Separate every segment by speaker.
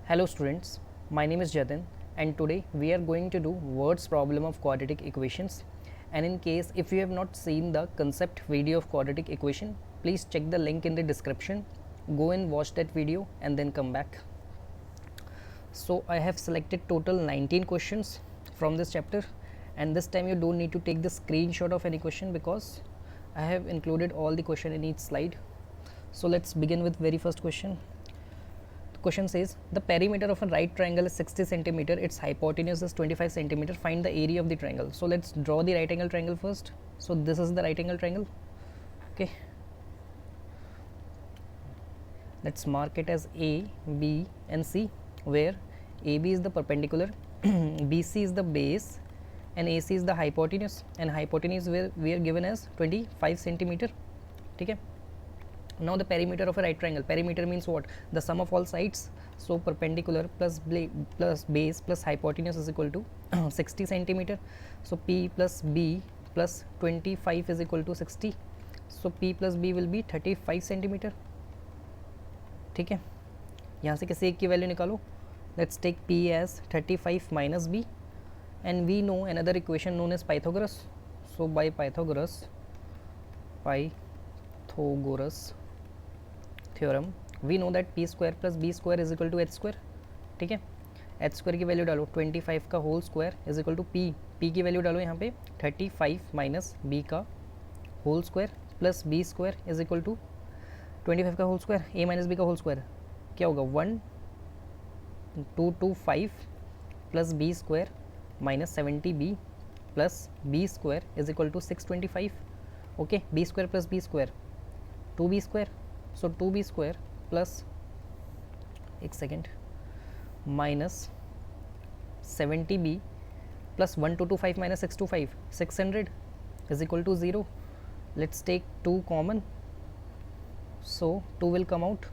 Speaker 1: Hello students, my name is Jatin and today we are going to do words problem of quadratic equations, and in case if you have not seen the concept video of quadratic equation, please check the link in the description, go and watch that video and then come back. So I have selected total 19 questions from this chapter, and this time you don't need to take the screenshot of any question because I have included all the question in each slide. So let's begin with very first question. Question says the perimeter of a right triangle is 60 centimeter, its hypotenuse is 25 centimeter, find the area of the triangle. So let's draw the right angle triangle first. So this is the right angle triangle. Okay, let's mark it as A, B and C, where AB is the perpendicular, BC is the base and AC is the hypotenuse, and hypotenuse we are given as 25 centimeter. Okay, now the perimeter of a right triangle, perimeter means what? The sum of all sides. So perpendicular plus base plus hypotenuse is equal to 60 centimeter. So P plus B plus 25 is equal to 60. So P plus B will be 35 centimeter. ठीक है, यहाँ से किसी एक की value निकालो. Let's take P as 35 minus B, and we know another equation known as Pythagoras. So by Pythagoras theorem we know that p square plus b square is equal to h square. ठीक है, h square की value डालो 25 का whole square is equal to p की value डालो यहाँ पे 35 minus b का whole square plus b square is equal to 25 का whole square a minus b का होल स्क्वायर क्या होगा 1225 plus b square minus 70b plus b square is equal to 625. Okay, b square plus b square 2b square. So 2b square plus एक second minus 70b plus 1225 minus 625 600 is equal to 0. Let's take 2 common, so 2 will come out.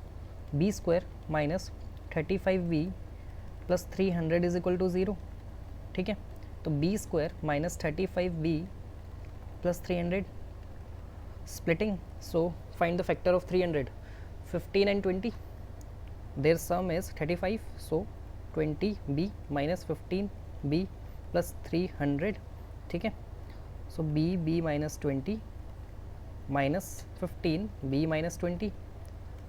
Speaker 1: b square minus 35b plus 300 is equal to 0. ठीक है, तो b square minus 35b plus 300 splitting. So find the factor of 300. 15 and 20, their sum is 35. So 20b minus 15b plus 300. ठीक है, so b minus 20 minus 15 b minus 20.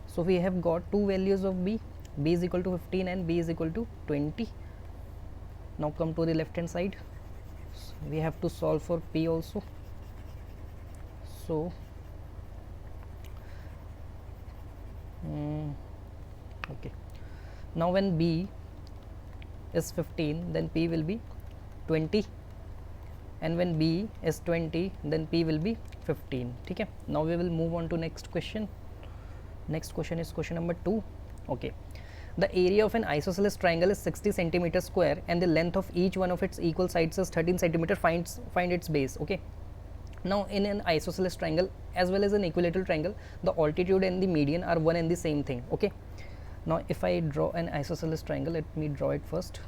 Speaker 1: So we have got two values of b is equal to 15 and b is equal to 20. Now come to the left hand side, we have to solve for p also. So okay, now when b is 15 then p will be 20, and when b is 20 then p will be 15. ठीक है, now we will move on to next question. Next question is question number 2. Okay, the area of an isosceles triangle is 60 centimeter square and the length of each one of its equal sides is 13 centimeter. Find its base. Okay, now in an isosceles triangle as well as an equilateral triangle, the altitude and the median are one and the same thing. Okay, now if I draw an isosceles triangle, let me draw it first.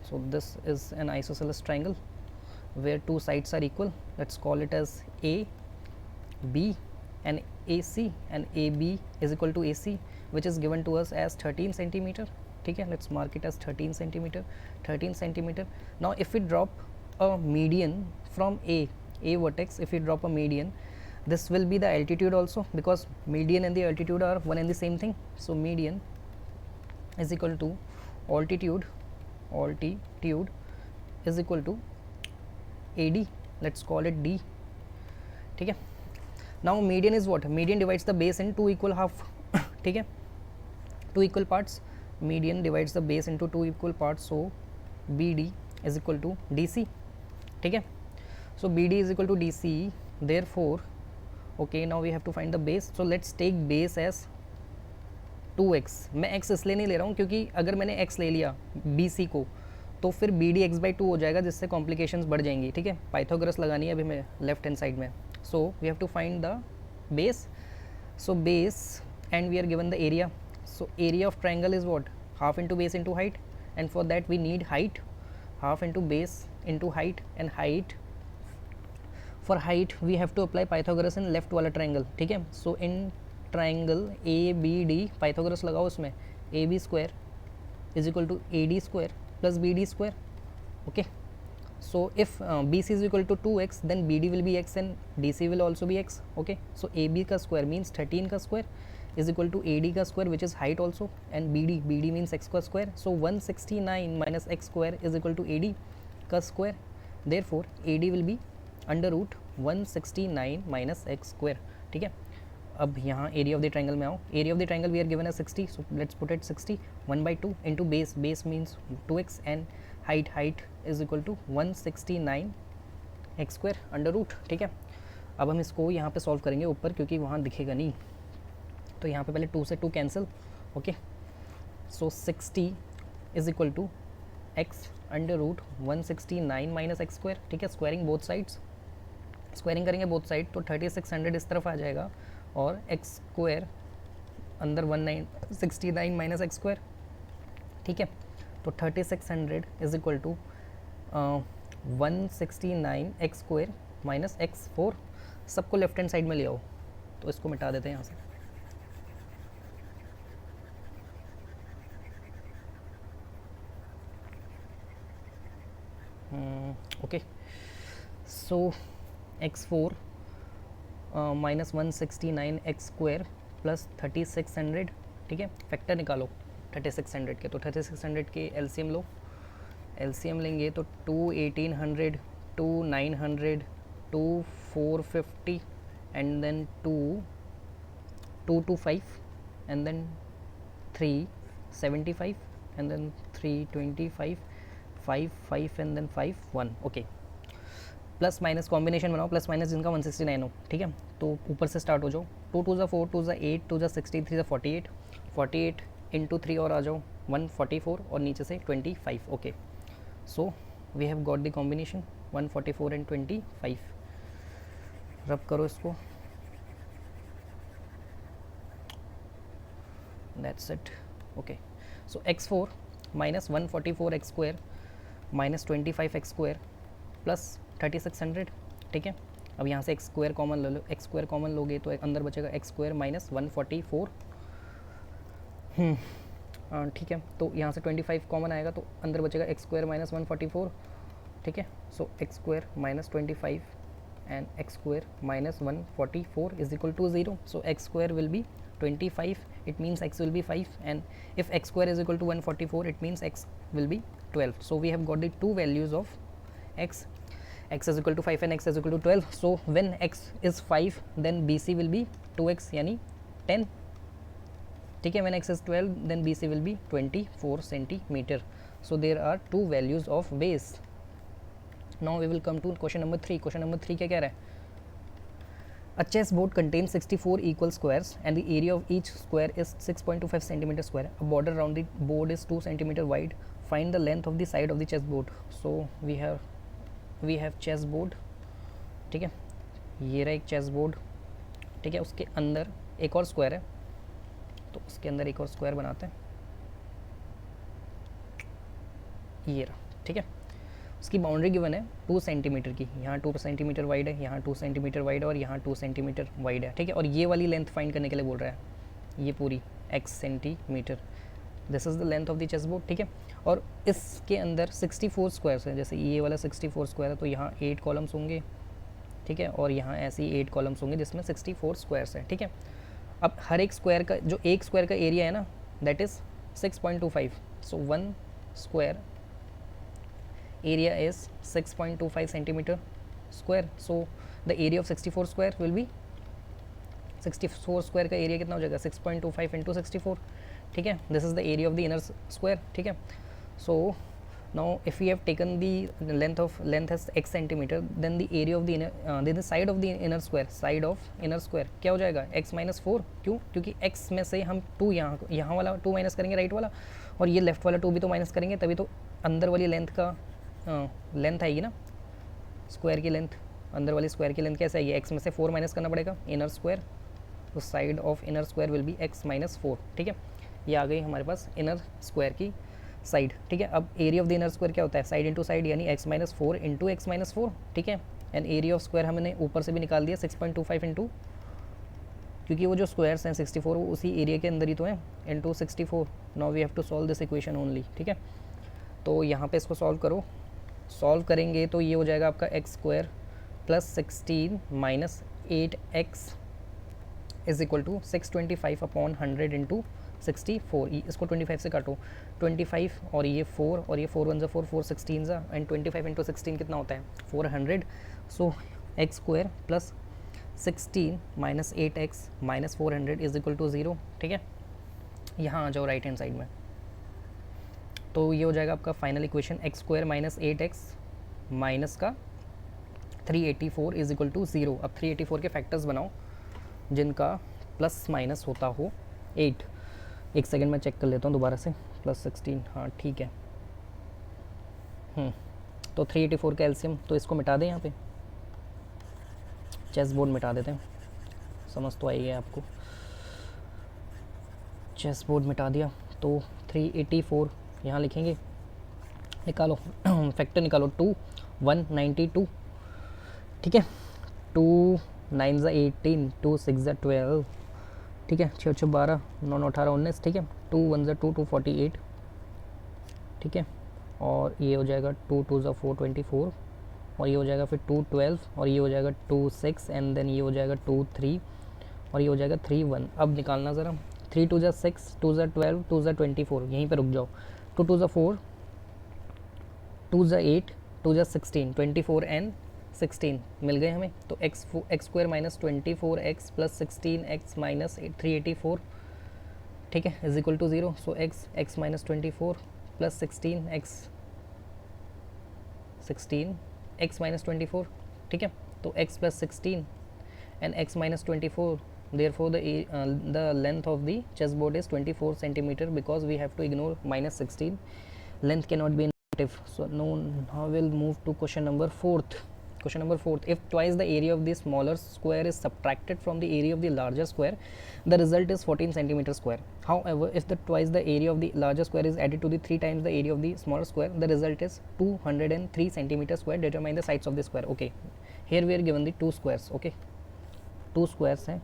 Speaker 1: So this is an isosceles triangle where two sides are equal. Let's call it as A, B and AC, and AB is equal to AC, which is given to us as 13 centimeter. ठीक है, let's mark it as 13 centimeter. 13 centimeter. Now if we drop a median from A vertex, if we drop a median, this will be the altitude also, because median and the altitude are one and the same thing. So median is equal to altitude is equal to AD. Let's call it D. ठीक है, now median is what? Median divides the base in two equal half. ठीक है, two equal parts. Median divides the base into two equal parts. So BD is equal to DC. ठीक है, so BD is equal to DC. Therefore, okay, now we have to find the base. So let's take base as 2x. मैं x इसलिए नहीं ले रहा हूँ क्योंकि अगर मैंने x ले लिया BC को तो फिर BD x/2 हो जाएगा, जिससे कॉम्प्लिकेशंस बढ़ जाएंगी. ठीक है, पाइथागोरस लगानी है अभी मैं लेफ्ट हैंड साइड में. So we have to find the base. So base and we are given the area. So area of triangle is what? Half into base into height, and for that we need height. Half into base into height, and height for height we have to apply Pythagoras in left वाला triangle. ठीक है, so in triangle ABD Pythagoras लगाओ उसमें AB square is equal to A D square plus B D square. Okay, so if BC is equal to 2x, then BD will be x and DC will also be x. Okay, so AB ka square means 13 ka square is equal to AD ka square, which is height also, and BD means x ka square. So 169 minus x square is equal to AD ka square. Therefore AD will be under root 169 minus x square. ठीक है, अब यहाँ area of the triangle में आओ. Area of the triangle we are given है 60, so let's put it 60. 1/2 into base means 2x and height is equal to 169 x square under root. ठीक है, अब हम इसको यहाँ पे सॉल्व करेंगे ऊपर, क्योंकि वहाँ दिखेगा नहीं, तो यहाँ पे पहले 2 से 2 cancel. Okay, so 60 is equal to x under root 169 minus x square. ठीक है, स्क्वायरिंग बोथ साइड्स, स्क्वायरिंग करेंगे बोथ साइड तो 3600 इस तरफ आ जाएगा, और एक्स स्क्वायर अंदर 169 माइनस एक्स स्क्वायर. ठीक है, तो 3600 is equal to 169 x square minus x 4. सबको लेफ्ट हैंड साइड में ले आओ, तो इसको मिटा देते हैं यहाँ से. Okay, so x4 minus 169 x square plus 3600. ठीक है, फैक्टर निकालो 3600 के, तो 3600 के एलसीएम लो. एलसीएम लेंगे तो 2 1800, 2 900, 2 450 and then 2 225 and then 3 75 and then 3 25 5 5 and then 5 1. Okay, plus minus combination बनाओ, प्लस माइनस जिनका 169 हो. ठीक है, तो ऊपर से स्टार्ट हो जाओ. 2 2 ज़ा 4, 2 ज़ा 8, 2 ज़ा 60, 3 ज़ा 48, 48 इंटू 3 और आ जाओ 144 और नीचे से 25. Okay, so we have got the combination 144 and 25. Rub करो इसको, that's it. Okay, so x4 minus 144 x square minus 25 x square plus 3600. ठीक है, अब यहाँ से एक्स स्क्वायर कॉमन ले लो. एक्स स्क्वायर कॉमन लोगे तो अंदर बचेगा एक्स स्क्वायर माइनस 144. ठीक है, तो यहाँ से 25 कॉमन आएगा तो अंदर बचेगा एक्स स्क्वायर माइनस 144. ठीक है, so x square minus 25 and x square minus 144 is equal to 0. So x square will be 25, it means x will be 5, and if x square is equal to 144, it means x will be 12. So we have got the two values of x. X is equal to 5 and x is equal to 12. So when x is 5, then BC will be 2x यानी 10. ठीक है, when x is 12, then BC will be 24 centimeter. So there are two values of base. Now we will come to question number 3. Question number 3 क्या कह रहा है? A chessboard contains 64 equal squares and the area of each square is 6.25 centimeter square. A border around the board is 2 centimeter wide. Find the length of the side of the chessboard. So we have chessboard. ठीक है, ये रहा एक chessboard. ठीक है, उसके अंदर एक और स्क्वायर है, तो उसके अंदर एक और स्क्वायर बनाते हैं. ये रहा. ठीक है, उसकी बाउंड्री गिवन है 2 सेंटीमीटर की. यहाँ 2 सेंटीमीटर वाइड है, यहाँ 2 सेंटीमीटर वाइड है और यहाँ 2 सेंटीमीटर वाइड है. ठीक है, और ये वाली लेंथ फाइंड करने के लिए बोल रहा है, ये पूरी x centimetre. This is the length of the chessboard. ठीक है, और इसके अंदर 64 स्क्वायर्स है. जैसे ये वाला 64 स्क्वायर है तो यहाँ 8 कॉलम्स होंगे. ठीक है, और यहाँ ऐसे ही 8 कॉलम्स होंगे जिसमें 64 स्क्वायर्स है. ठीक है, अब हर एक स्क्वायर का जो एक स्क्वायर का एरिया है ना, that is 6.25. So 1 square area is 6.25 centimeter square. So the area of 64 square will be 64 square का एरिया कितना हो जाएगा 6.25 into 64. ठीक है, this is the area of the inner square. ठीक है, so now if we have taken the length as x centimeter, then the area of the inner then the side of the inner square क्या हो जाएगा x minus 4. क्यों? क्योंकि x में से हम 2 यहाँ वाला 2 माइनस करेंगे राइट वाला, और ये लेफ्ट वाला 2 भी तो माइनस करेंगे, तभी तो अंदर वाली लेंथ का लेंथ आएगी ना, स्क्वायर की लेंथ. अंदर वाली स्क्वायर की लेंथ कैसे आएगी? एक्स में से 4 माइनस करना पड़ेगा इनर स्क्वायर, तो side of inner square will be x minus 4. ठीक है, ये आ गई हमारे पास इनर स्क्वायर की साइड. ठीक है, अब area of the inner square क्या होता है? साइड इंटू साइड यानी x minus 4 into x minus 4. ठीक है, एंड एरिया ऑफ स्क्वायर हमने ऊपर से भी निकाल दिया 6.25 इंटू क्योंकि वो जो स्क्वायर्स हैं 64 वो उसी एरिया के अंदर ही तो हैं, into 64। Now we have to solve this equation only, ठीक है। तो यहाँ पे इसको सॉल्व करो, सॉल्व करेंगे तो ये हो जाएगा आपका x square plus 16 minus 8x is equal to 625 upon 100 into 64। इसको 25 से काटो, 25 और ये 4 और ये 4 1 ज़ा 4 4 16 ज़ा एंड 25 इंटू 16 कितना होता है 400। So x square plus 16 minus 8x minus 400 is equal to 0, ठीक है। यहाँ आ जाओ राइट हैंड साइड में, तो ये हो जाएगा आपका final equation x square minus 8x minus का 384 इज इक्वल टू 0। अब 384 के फैक्टर्स बनाओ जिनका प्लस माइनस होता हो 8। एक सेकंड में चेक कर लेता हूँ दोबारा से, प्लस 16, हाँ ठीक है। तो 384 का एलसीएम, तो इसको मिटा दें यहाँ पे, चेस बोर्ड मिटा देते हैं, समझ तो आई है आपको। चेस बोर्ड मिटा दिया तो 384 यहाँ लिखेंगे, निकालो फैक्टर निकालो, 2 192, ठीक है। 2 9 ज़ा 18, 2 6 ज़ा 12, ठीक है। 6 6 12, 9 9 18 19, ठीक है। 2 1 ज़ा 2 2 48, ठीक है। और ये हो जाएगा 2 2 ज़ा 4 24, और ये हो जाएगा फिर 2 12, और ये हो जाएगा 2 6, एंड देन ये हो जाएगा 2 3, और ये हो जाएगा 3 1। अब निकालना ज़रा, 3 2 ज़ा 6, 2 ज़ा 12, 2 ज़ा 24, यहीं पे रुक जाओ। 2 2 ज़ा 4, 2 ज़ा 8, 2 ज़ा 16, 24 एंड 16 मिल गए हमें। तो x square minus 24x plus 16x minus 384, ठीक है, is equal to 0। So x minus 24 plus 16x minus 24, ठीक है। तो x plus 16 and x minus 24, therefore the length of the chessboard is 24 centimeter because we have to ignore minus 16. Length cannot be negative. So now we'll move to question number 4th. Question number 4th, if twice the area of the smaller square is subtracted from the area of the larger square, the result is 14 centimeter square. However, if twice the area of the larger square is added to the 3 times the area of the smaller square, the result is 203 centimeter square. Determine the sides of the square. Okay, here we are given the 2 squares. Okay, 2 squares हैं,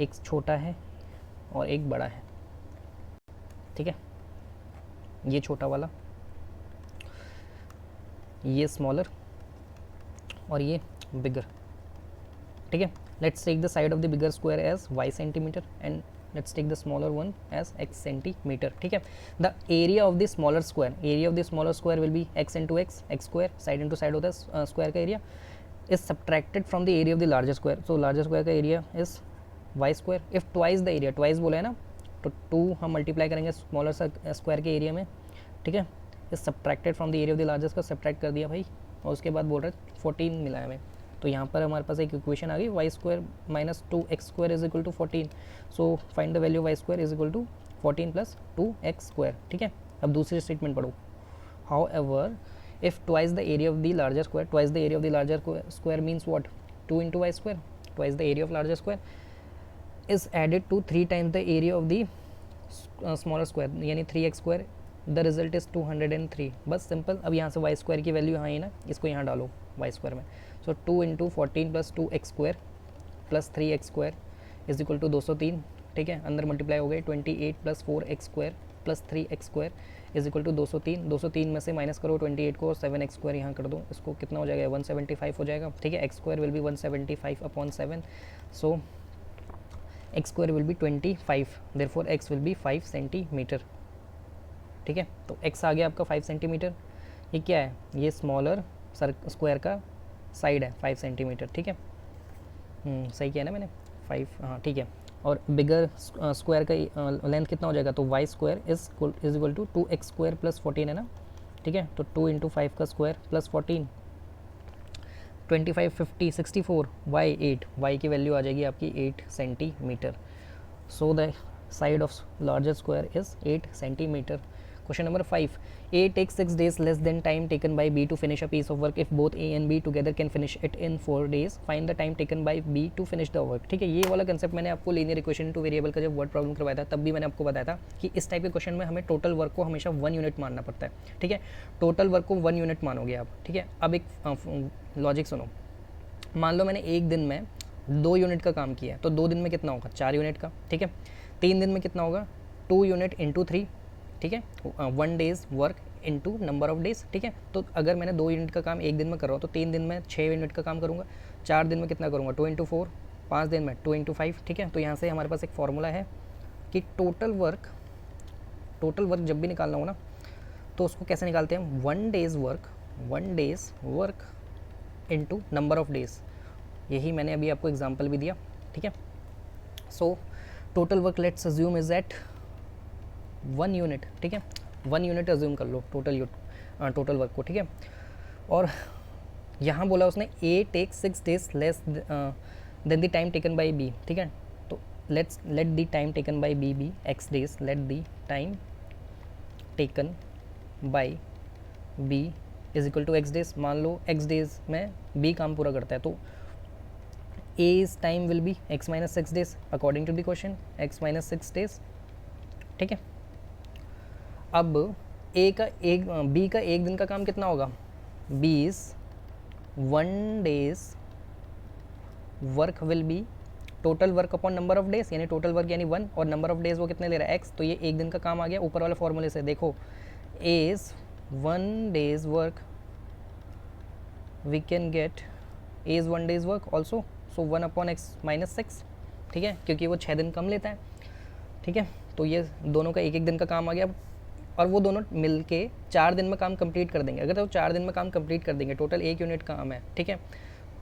Speaker 1: एक छोटा है और एक बड़ा है, ठीक है। ये छोटा वाला, ये स्मॉलर और ये बिगर, ठीक है। Let's take the side of the bigger square as y centimeter and let's take the smaller one as x centimeter, ठीक है। The area of the smaller square will be x into x square, side into side होता है square का area, is subtracted from the area of the larger square. So larger square का area is y square. If twice the area, twice बोला है ना, तो 2 हम multiply करेंगे स्मॉलर स्क्वायर के एरिया में, ठीक है। Is subtracted from the area of the larger square, subtract कर दिया भाई, और उसके बाद बोल रहे 14 मिला है हमें। तो यहाँ पर हमारे पास एक इक्वेशन आ गई, y square minus 2x square is equal to 14। सो find the value y square is equal to 14 plus 2x square, ठीक है। अब दूसरी स्टेटमेंट पढ़ो, however if twice the area of the larger square, twice the area of the larger square means what, 2 into y square, twice the area of larger square is added to 3 times the area of the smaller square, यानी 3x square, the result is 203। बस simple. अब यहाँ से y square की value यहाँ है ना, इसको यहाँ डालो y स्क्वायर में। सो 2 into 14 plus 2x square plus 3x square is equal to 203, ठीक है। अंदर मल्टीप्लाई हो गए 28 plus 4x square plus 3x square is equal to 203। 203 में से माइनस करो 28 को और 7x स्क्वायर यहाँ कर दो, इसको कितना हो जाएगा 175 हो जाएगा, ठीक है। x square will B 175 upon 7, so x square will be 25, therefore x will B 5 centimetre, ठीक है। तो x आ गया आपका 5 सेंटीमीटर। ये क्या है, ये स्मॉलर स्क्वायर का साइड है 5 सेंटीमीटर, ठीक है। सही किया ना मैंने, 5, हाँ ठीक है। और बिगर स्क्वायर का लेंथ कितना हो जाएगा, तो y square is equal to 2x square plus 14 है ना, ठीक है। तो 2 इंटू 5 का स्क्वायर प्लस 14, 25 50 64, y की वैल्यू आ जाएगी आपकी 8 centimetre. So the side of larger square is 8 centimetre. Question number 5. A takes 6 days less than time taken by B to finish a piece of work if both A and B together can finish it in 4 days. Find the time taken by B to finish the work. ठीक है, ये वाला concept मैंने आपको linear equation two variable का जब word problem करवाया था तब भी मैंने आपको बताया था कि इस टाइप के क्वेश्चन में हमें टोटल वर्क को हमेशा 1 यूनिट मानना पड़ता है, ठीक है। टोटल वर्क को 1 यूनिट मानोगे आप, ठीक है। अब एक लॉजिक सुनो, मान लो मैंने एक दिन में 2 यूनिट का काम किया है, तो 2 दिन में कितना होगा 4 यूनिट का, ठीक है। 3 दिन में कितना होगा 2 यूनिट इंटू 3, ठीक है। 1 days work into number of days, ठीक है। तो अगर मैंने 2 यूनिट का काम एक दिन में कर रहा हूँ तो 3 दिन में 6 यूनिट का काम करूँगा, 4 दिन में कितना करूँगा 2 इंटू 4, 5 दिन में 2 इंटू 5, ठीक है। तो यहाँ से हमारे पास एक फॉर्मूला है कि टोटल वर्क जब भी निकालना हो ना तो उसको कैसे निकालते हैं, 1 days work into number of days. यही मैंने अभी आपको एग्जांपल भी दिया, ठीक है। So total work let's assume is at 1 unit, ठीक है। 1 यूनिट अज्यूम कर लो टोटल वर्क को, ठीक है। और यहाँ बोला उसने A take 6 days less than the time taken by B, ठीक है। तो let the time taken by B be x days, let the time taken by B is equal to x days. मान लो एक्स डेज में B काम पूरा करता है, तो A is time will be x minus 6 days according to the question, x minus 6 days, ठीक है। अब बी का एक दिन का काम कितना होगा, B is 1 days work will be total work upon number of days, यानी टोटल वर्क यानी 1 और नंबर ऑफ डेज वो कितने ले रहा है एक्स, तो ये एक दिन का काम आ गया ऊपर वाले फॉर्मूले से। देखो A is 1 days work, we can get A is 1 days work also, so 1 upon x minus 6, ठीक है, क्योंकि वो 6 दिन कम लेता है, ठीक है। तो ये दोनों का एक एक दिन का काम आ गया और वो दोनों मिल के 4 दिन में काम कंप्लीट कर देंगे। अगर तो 4 दिन में काम कंप्लीट कर देंगे, टोटल 1 यूनिट काम है, ठीक है।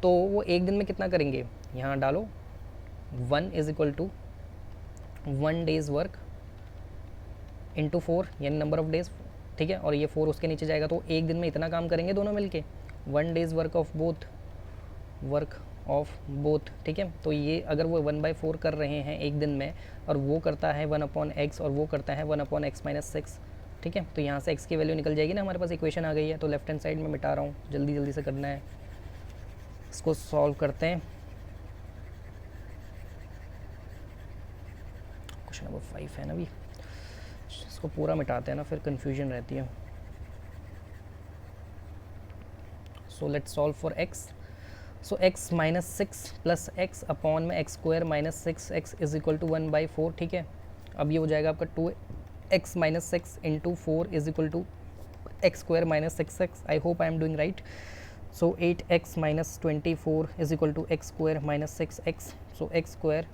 Speaker 1: तो वो एक दिन में कितना करेंगे, यहाँ डालो 1 is equal to 1 days work into 4 यानी नंबर ऑफ डेज, ठीक है। और ये 4 उसके नीचे जाएगा, तो एक दिन में इतना काम करेंगे दोनों मिलके, 1 डेज वर्क ऑफ बोथ, ठीक है। तो ये अगर वो 1/4 कर रहे हैं एक दिन में और वो करता है 1 अपॉन एक्स और वो करता है 1 अपॉन एक्स माइनस 6, ठीक है। तो यहाँ से एक्स की वैल्यू निकल जाएगी ना, हमारे पास इक्वेशन आ गई है। तो लेफ्ट हैंड साइड में मिटा रहा हूँ, जल्दी जल्दी से करना है, इसको सॉल्व करते हैं। क्वेश्चन नंबर 5 है ना, अभी इसको पूरा मिटाते हैं ना, फिर कन्फ्यूजन रहती है। So let's solve for x. So x minus 6 plus x upon में x square minus 6x is equal to 1/4, ठीक है। अब ये हो जाएगा आपका 2x minus 6 into 4 is equal to x square minus 6x। I hope I am doing right. So 8x minus 24 is equal to x square minus 6x। So x square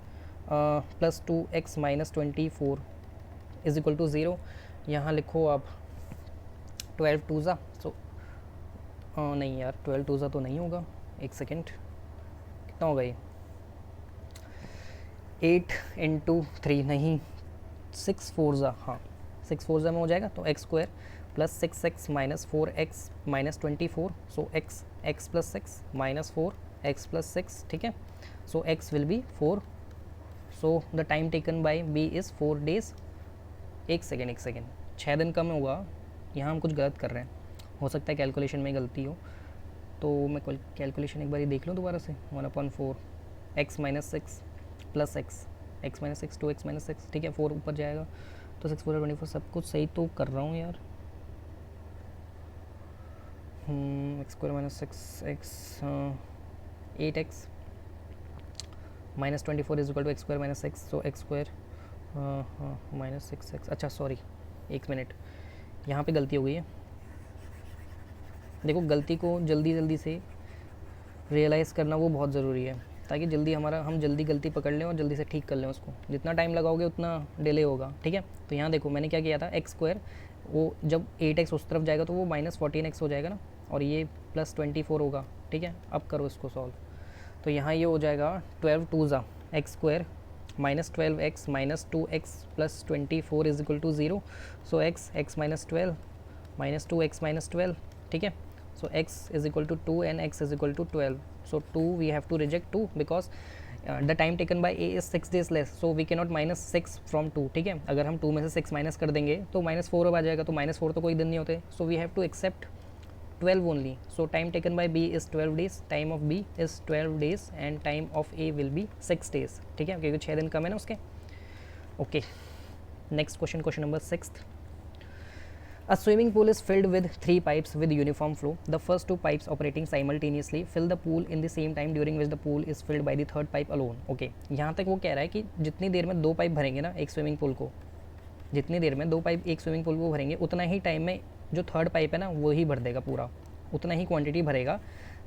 Speaker 1: plus 2x minus 24 is equal to 0। यहाँ लिखो आप 12 2 सो नहीं यार 12 2 तो नहीं होगा, एक second, कितना होगा ये 8 इंटू 3 नहीं 6 4 हाँ 6 4 में हो जाएगा। तो x square plus 6x minus 4x minus 24, सो x plus 6 minus 4x plus 6, ठीक है। सो x will be 4, so the time taken bye b is 4 days. एक सेकेंड 6 दिन कम होगा, यहाँ हम कुछ गलत कर रहे हैं, हो सकता है कैलकुलेशन में गलती हो, तो मैं कैलकुलेशन एक बार ही देख लूँ दोबारा से। 1/4 x minus 6 plus x minus 6 2x minus 6, ठीक है। 4 ऊपर जाएगा तो 6 4 24, सब कुछ सही तो कर रहा हूँ यार। X square minus 6x 8x minus 24 is equal to x square minus 6, so x square minus 6x। अच्छा सॉरी, एक मिनट, यहाँ पे गलती हो गई है। देखो गलती को जल्दी से रियलाइज़ करना वो बहुत ज़रूरी है, ताकि हम जल्दी गलती पकड़ लें और जल्दी से ठीक कर लें उसको। जितना टाइम लगाओगे उतना डिले होगा, ठीक है। तो यहाँ देखो मैंने क्या किया था, एक्स स्क्वायर वो जब 8x उस तरफ जाएगा तो वो माइनस 14x हो जाएगा ना, और ये प्लस 24 होगा, ठीक है। अब करो इसको सॉल्व, तो यहाँ ये हो जाएगा 12 2 x square minus 12x minus 2x plus 24 is equal to 0। So x minus 12 minus 2x minus 12, ठीक है। So x is equal to 2 and x is equal to 12. So 2 we have to reject 2 because the time taken by a is 6 days less. So we cannot minus 6 from 2, ठीक है। अगर हम 2 में से 6 minus कर देंगे तो माइनस 4 आ जाएगा, तो माइनस 4 तो कोई दिन नहीं होते। So we have to accept 12 only. So time taken by b is 12 days, time of b is 12 days and time of a will be 6 days, ठीक है, क्योंकि 6 दिन कम है ना उसके। Okay, next question, question number 6। A swimming pool is filled with 3 pipes with uniform flow. The first 2 pipes operating simultaneously fill the pool in the same time during which the pool is filled by the third pipe alone. Okay, यहाँ तक वो कह रहा है कि जितनी देर में 2 pipe भरेंगे ना एक स्विमिंग पूल को, जितनी देर में 2 पाइप एक स्विमिंग पूल को भरेंगे उतना ही टाइम में जो थर्ड पाइप है ना वो ही भर देगा पूरा, उतना ही क्वांटिटी भरेगा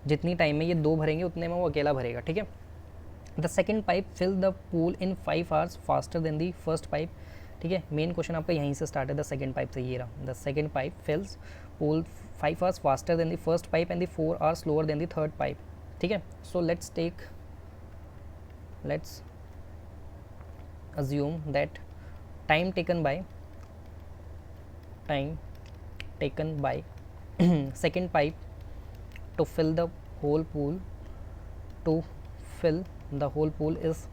Speaker 1: जितनी टाइम में ये 2 भरेंगे उतने में वो अकेला भरेगा, ठीक है। The second pipe fill the pool in 5 hours faster than the first pipe, ठीक है। मेन क्वेश्चन आपका यहीं से स्टार्ट है, द सेकेंड पाइप से, ये रहा। The second pipe fills pool 5 hours faster than the first pipe and the 4 hours slower than the third pipe, ठीक है। So let's assume that time taken by second pipe to fill the whole pool is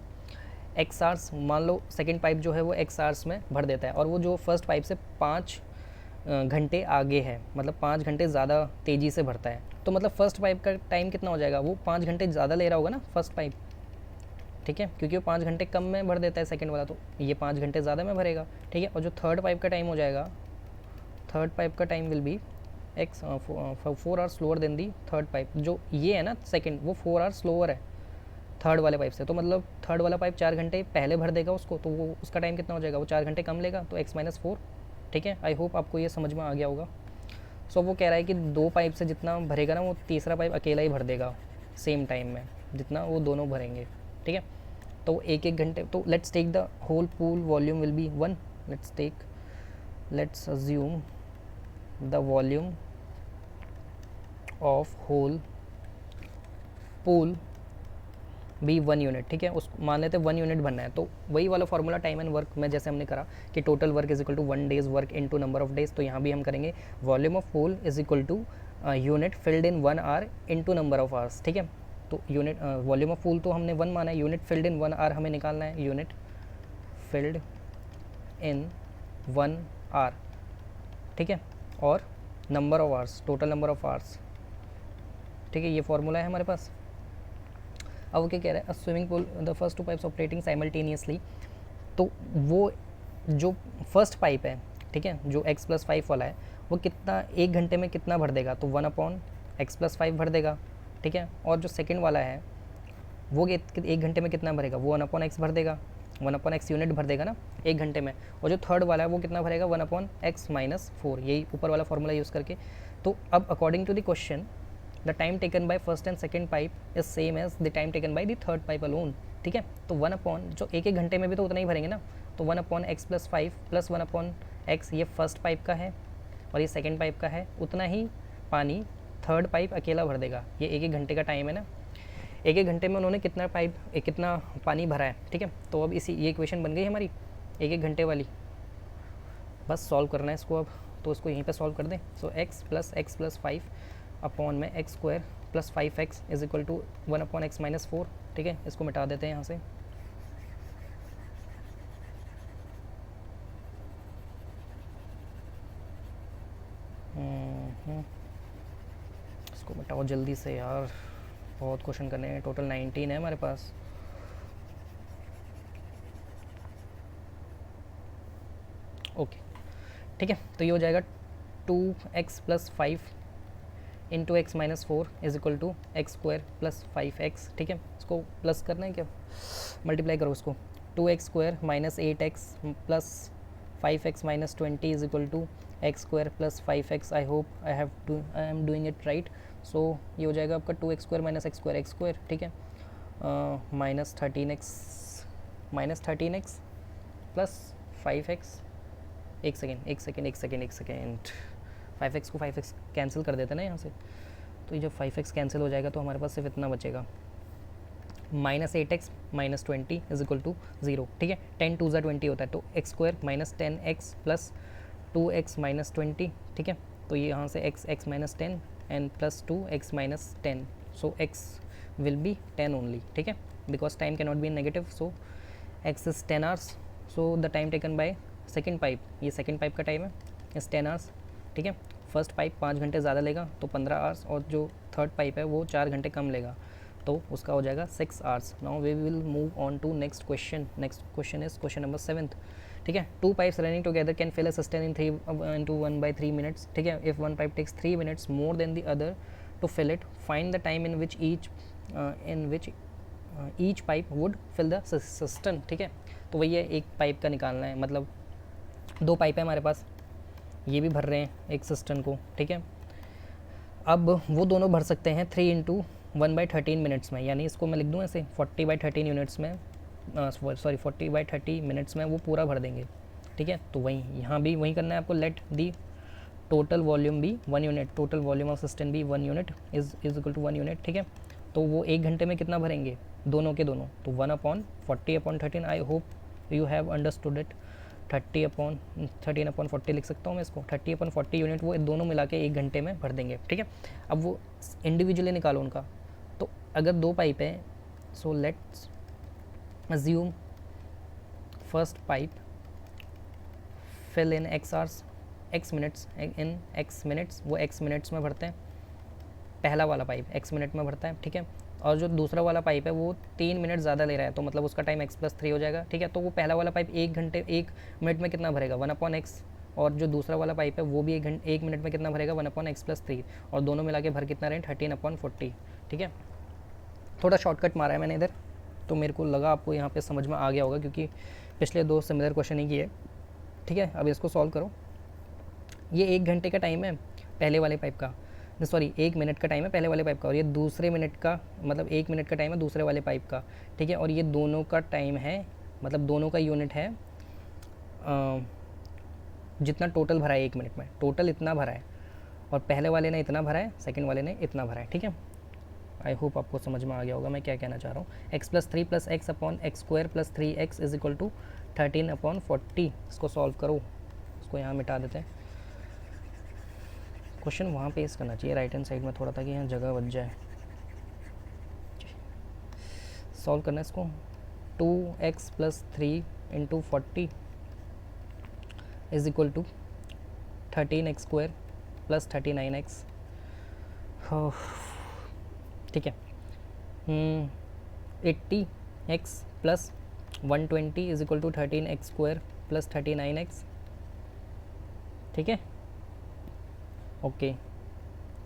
Speaker 1: x hours. मान लो second pipe जो है वो x hours में भर देता है और वो जो फर्स्ट पाइप से 5 घंटे आगे है, मतलब 5 घंटे ज़्यादा तेज़ी से भरता है, तो मतलब फर्स्ट पाइप का टाइम कितना हो जाएगा, वो 5 घंटे ज़्यादा ले रहा होगा ना फर्स्ट पाइप, ठीक है, क्योंकि वो 5 घंटे कम में भर देता है सेकंड वाला, तो ये 5 घंटे ज़्यादा में भरेगा, ठीक है। और जो थर्ड पाइप का टाइम हो जाएगा, थर्ड पाइप का time will be x 4 hours slower then the third pipe. जो ये है ना सेकंड, वो 4 आवर्स स्लोअर है थर्ड वाले पाइप से, तो मतलब थर्ड वाला पाइप 4 घंटे पहले भर देगा उसको, तो वो उसका टाइम कितना हो जाएगा, वो 4 घंटे कम लेगा, तो x-4, ठीक है। आई होप आपको ये समझ में आ गया होगा। सो वो कह रहा है कि 2 पाइप से जितना भरेगा ना वो तीसरा पाइप अकेला ही भर देगा सेम टाइम में जितना वो दोनों भरेंगे, ठीक है। तो एक घंटे, तो let's take the whole pool volume will be 1, let's assume the volume of whole pool be 1 unit, ठीक है। उस मान लेते हैं 1 यूनिट बनना है, तो वही वाला फॉर्मूला टाइम एंड वर्क में जैसे हमने करा कि total work is equal to 1 days work into number of days, तो यहाँ भी हम करेंगे volume of pool is equal to unit filled in 1 hour into number of hours, ठीक है। तो यूनिट वॉल्यूम ऑफ पूल तो हमने 1 माना है, यूनिट फिल्ड इन 1 आवर हमें निकालना है, यूनिट फिल्ड इन 1 आवर, ठीक है, और number of hours, total number of hours, ठीक है। ये फॉर्मूला है हमारे पास। अब वो क्या कह रहा है, swimming pool the first 2 pipes operating simultaneously, तो वो जो फर्स्ट पाइप है, ठीक है, जो x+5 वाला है, वो कितना 1 घंटे में कितना भर देगा, तो 1/x+5 भर देगा, ठीक है। और जो सेकंड वाला है वो 1 घंटे में कितना भरेगा, वो 1/x भर देगा, 1/x यूनिट भर देगा ना 1 घंटे में। और जो थर्ड वाला है वो कितना भरेगा, 1/x-4, यही ऊपर वाला फॉर्मूला यूज़ करके। तो अब according to the question the time taken by first and second pipe is same as the time taken by the third pipe alone, ठीक है। तो 1 जो 1 घंटे में भी तो उतना ही भरेंगे ना, तो 1/x+5 प्लस 1/x ये फर्स्ट पाइप का है और ये सेकंड पाइप का है, उतना ही पानी थर्ड पाइप अकेला भर देगा। ये 1 घंटे का टाइम है ना, 1 घंटे में उन्होंने कितना पानी भरा है, ठीक है। तो अब ये इक्वेशन बन गई हमारी 1 घंटे वाली, बस सॉल्व करना है इसको अब, तो इसको यहीं पे सॉल्व कर दें। सो x+x+5 अपॉन में x² + 5x is equal to 1/x-4, ठीक है। इसको मिटा देते हैं यहाँ से, इसको मिटाओ जल्दी से यार, बहुत क्वेश्चन करने हैं, टोटल 19 है हमारे पास। ओके, ठीक है। तो ये हो जाएगा 2x + 5 into x-4 is equal to x² + 5x, ठीक है। इसको प्लस करना है क्या, मल्टीप्लाई करो इसको, 2x² - 8x + 5x - 20 is equal to x² + 5x। I am doing it right. So ये हो जाएगा आपका 2x² - x², ठीक है, -13x + 5x। एक सेकेंड 5x को 5x कैंसिल कर देते हैं ना यहाँ से, तो ये जब 5x कैंसिल हो जाएगा तो हमारे पास सिर्फ इतना बचेगा, -8x - 20 इज इक्वल टू 0, ठीक है। 10 2 20 होता है, तो x² - 10x + 2x - 20, ठीक है। तो ये यहाँ से x - 10 and plus 2x - 10, so x will be 10 only, ठीक है, because time can not be negative, so x is 10 hours. So the time taken by second pipe, ये सेकेंड पाइप का टाइम है, इज 10 आवर्स, ठीक है। First pipe 5 घंटे ज़्यादा लेगा तो 15 आवर्स, और जो थर्ड पाइप है वो 4 घंटे कम लेगा, तो उसका हो जाएगा 6 hours. Now we will move on to next question. Next question is question number 7, ठीक है. 2 pipes running together can fill a cistern in 3 into 1/3 minutes. ठीक है. If one pipe takes 3 minutes more than the other to fill it, find the time in which each pipe would fill the cistern. ठीक है. तो वही है, एक pipe का निकालना है, मतलब 2 पाइप है हमारे पास, ये भी भर रहे हैं एक सिस्टन को. ठीक है. अब वो दोनों भर सकते हैं 3 into 1/13 मिनट्स में, यानी इसको मैं लिख दूँ ऐसे 40/13 यूनिट्स में, सॉरी 40/30 मिनट्स में वो पूरा भर देंगे. ठीक है. तो वही यहाँ भी वही करना है आपको. Let the total volume be 1 unit, total volume of system be 1 unit is equal to 1 unit. ठीक है. तो वो 1 घंटे में कितना भरेंगे, दोनों के दोनों, तो 1/40/13. I hope you have understood it. 13/40 लिख सकता हूँ मैं इसको. 30/40 यूनिट वो दोनों मिला के 1 घंटे में भर देंगे. ठीक है. अब वो इंडिविजुअली निकालो उनका. तो अगर 2 पाइप है, so let's assume first pipe fill in x hours, x minutes, in x minutes, वो x minutes में भरते हैं. पहला वाला पाइप x मिनट में भरता है. ठीक है. और जो दूसरा वाला पाइप है वो 3 मिनट ज़्यादा ले रहा है, तो मतलब उसका टाइम x+3 हो जाएगा. ठीक है. तो वो पहला वाला पाइप 1 मिनट में कितना भरेगा, 1/x. और जो दूसरा वाला पाइप है वो भी 1 मिनट में कितना भरेगा, 1/x+3. और दोनों मिला के भर कितना रहे, 13/40. ठीक है. थोड़ा शॉर्टकट मारा है मैंने इधर, तो मेरे को लगा आपको यहाँ पे समझ में आ गया होगा, क्योंकि पिछले 2 सिमिलर क्वेश्चन ही किए. ठीक है. अब इसको सॉल्व करो. ये 1 घंटे का टाइम है पहले वाले पाइप का, सॉरी 1 मिनट का टाइम है पहले वाले पाइप का, और ये दूसरे मिनट का, मतलब 1 मिनट का टाइम है दूसरे वाले पाइप का. ठीक है. और ये दोनों का टाइम है, मतलब दोनों का यूनिट है जितना टोटल भरा है 1 मिनट में, टोटल इतना भरा है. और पहले वाले ने इतना भरा है, सेकेंड वाले ने इतना भरा है. ठीक है. आई होप आपको समझ में आ गया होगा मैं क्या कहना चाह रहा हूँ. x+3 + x/x² + 3x is equal to 13/40. इसको सॉल्व करो. इसको यहाँ मिटा देते हैं. क्वेश्चन वहाँ पेस्ट करना चाहिए राइट हैंड साइड में थोड़ा, ताकि यहाँ जगह बच जाए. सॉल्व करना है इसको. 2x + 3 × 40 is equal to 13x² + 39x. ठीक है. 80x + 120 is equal to 13x² + 39x. ठीक है. ओके.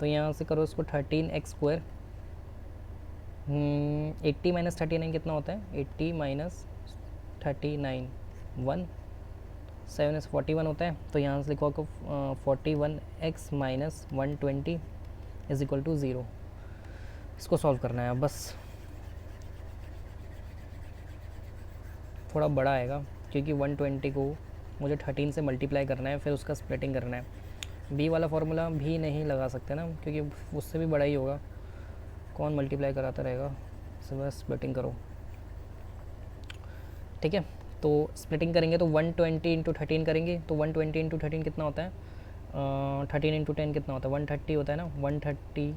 Speaker 1: तो यहाँ से करो इसको 13x². 80 - 39 कितना होता है, 80 - 39 1, 7 = 41 होता है. तो यहाँ से लिखो 41x - 120 इज इक्वल टू 0. इसको सॉल्व करना है. अब बस थोड़ा बड़ा आएगा, क्योंकि 120 को मुझे 13 से मल्टीप्लाई करना है, फिर उसका स्प्लिटिंग करना है. बी वाला फार्मूला भी नहीं लगा सकते ना, क्योंकि उससे भी बड़ा ही होगा. कौन मल्टीप्लाई कराता रहेगा, बस स्प्लिटिंग करो. ठीक है. तो स्प्लिटिंग करेंगे तो 120 × 13 करेंगे, तो 120 × 13 कितना होता है, 13 × 10 कितना होता है, 130 होता है ना. 130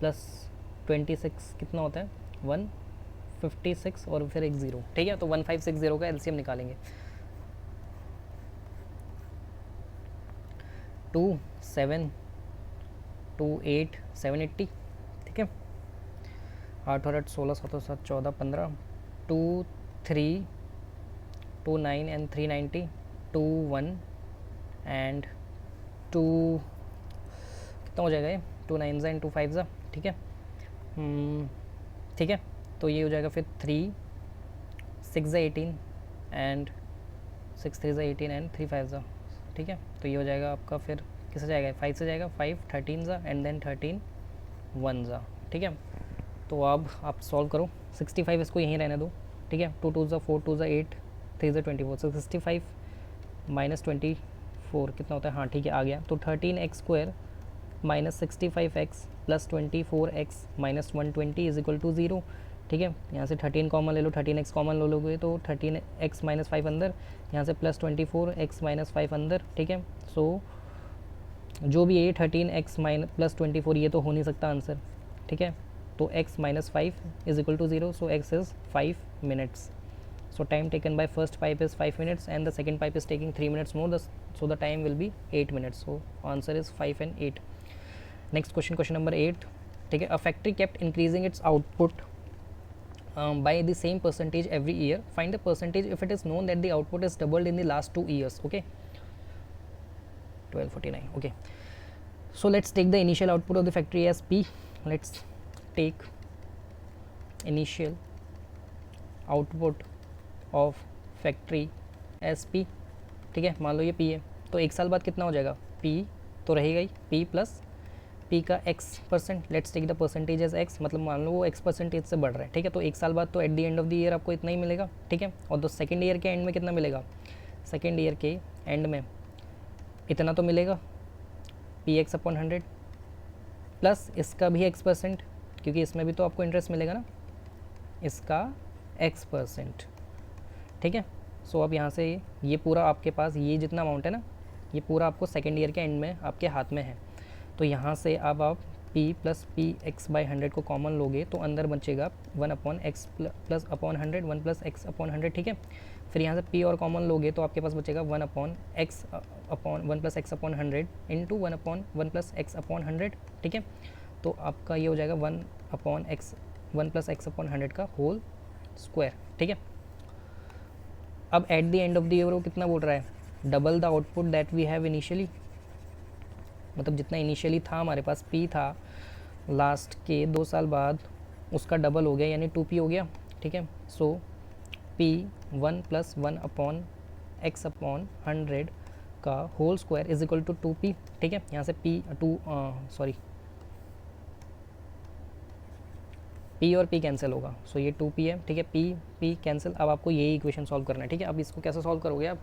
Speaker 1: + 26 कितना होता है, 156 और फिर एक 0. ठीक है. तो 1560 का एलसीएम निकालेंगे. 2 7 2 8 780. ठीक है. 8 और 8 16 7 7 14 15. 2 3 2 9 and 390. 2 1 and 2 कितना हो जाएगा ये, 2 9s and 2 5s. ठीक है. ठीक है. तो ये हो जाएगा फिर 3 6 18 एंड 6 3 18 एंड 3 5. ठीक है. तो ये हो जाएगा आपका, फिर किससे जाएगा, 5 से जाएगा, 5 13 एंड देन 13 1. ठीक है. तो अब आप सॉल्व करो. 65 इसको यहीं रहने दो. ठीक है. 2 2 4 2 8 3 24. So 65 - 24 कितना होता है, हाँ ठीक है आ गया. तो 13x² - 65x + 24x - 120 is equal to 0. ठीक है. यहाँ से 13 कॉमन ले लो, 13x कॉमन ले लोगे तो 13x - 5 अंदर, यहाँ से + 24x - 5 अंदर. ठीक है. सो जो भी है 13x + 24 ये तो हो नहीं सकता आंसर. ठीक है. तो x - 5 is equal to 0. So x is 5 minutes. So time taken by first pipe is 5 minutes and the second pipe is taking 3 minutes more. So the time will be 8 minutes. So answer is 5 and 8. Next question, question number 8. ठीक है. A factory kept increasing its output by the same percentage every year. Find the percentage if it is known that the output is doubled in the last 2 years. Okay, 1249. Okay, so let's take the initial output of the factory as P. Let's take initial output of factory as P. ठीक है, मान लो ये P है, तो एक साल बाद कितना हो जाएगा, P तो रहेगा ही, P प्लस P का x%, let's take the percentage as x, मतलब मान लो वो x% से बढ़ रहा है, ठीक है, तो एक साल बाद तो eight the end of the year आपको इतना ही मिलेगा, ठीक है, और तो सेकेंड ईयर के एंड में कितना मिलेगा, सेकेंड ईयर के एंड में इतना तो मिलेगा Px/100 प्लस इसका भी x%, क्योंकि इसमें भी तो आपको इंटरेस्ट मिलेगा ना, इसका x%, ठीक है। सो अब यहाँ से ये पूरा आपके पास ये जितना अमाउंट है ना, ये पूरा आपको सेकेंड ईयर के एंड में आपके हाथ में है, तो यहाँ से अब आप P प्लस Px/100 को कॉमन लोगे तो अंदर बचेगा 1/x plus upon 100, 1 plus x upon 100, ठीक है। फिर यहाँ से P और कॉमन लोगे तो आपके पास बचेगा 1/x upon 1 plus x upon 100 into 1/1 plus x upon 100, ठीक है। तो आपका ये हो जाएगा 1 प्लस x अपॉन 100 का होल स्क्वायर, ठीक है। अब at the end of the year वो कितना बोल रहा है, double the output that we have initially, मतलब जितना इनिशियली था हमारे पास P था, लास्ट के 2 साल बाद उसका डबल हो गया, यानी 2P हो गया, ठीक है। So P 1 plus 1 upon x upon 100 का whole square is equal to 2P, ठीक है। यहाँ से P और P कैंसिल होगा, सो ये 2P है, ठीक है, P कैंसिल। अब आपको यही इक्वेशन सॉल्व करना है, ठीक है। अब इसको कैसे सॉल्व करोगे आप,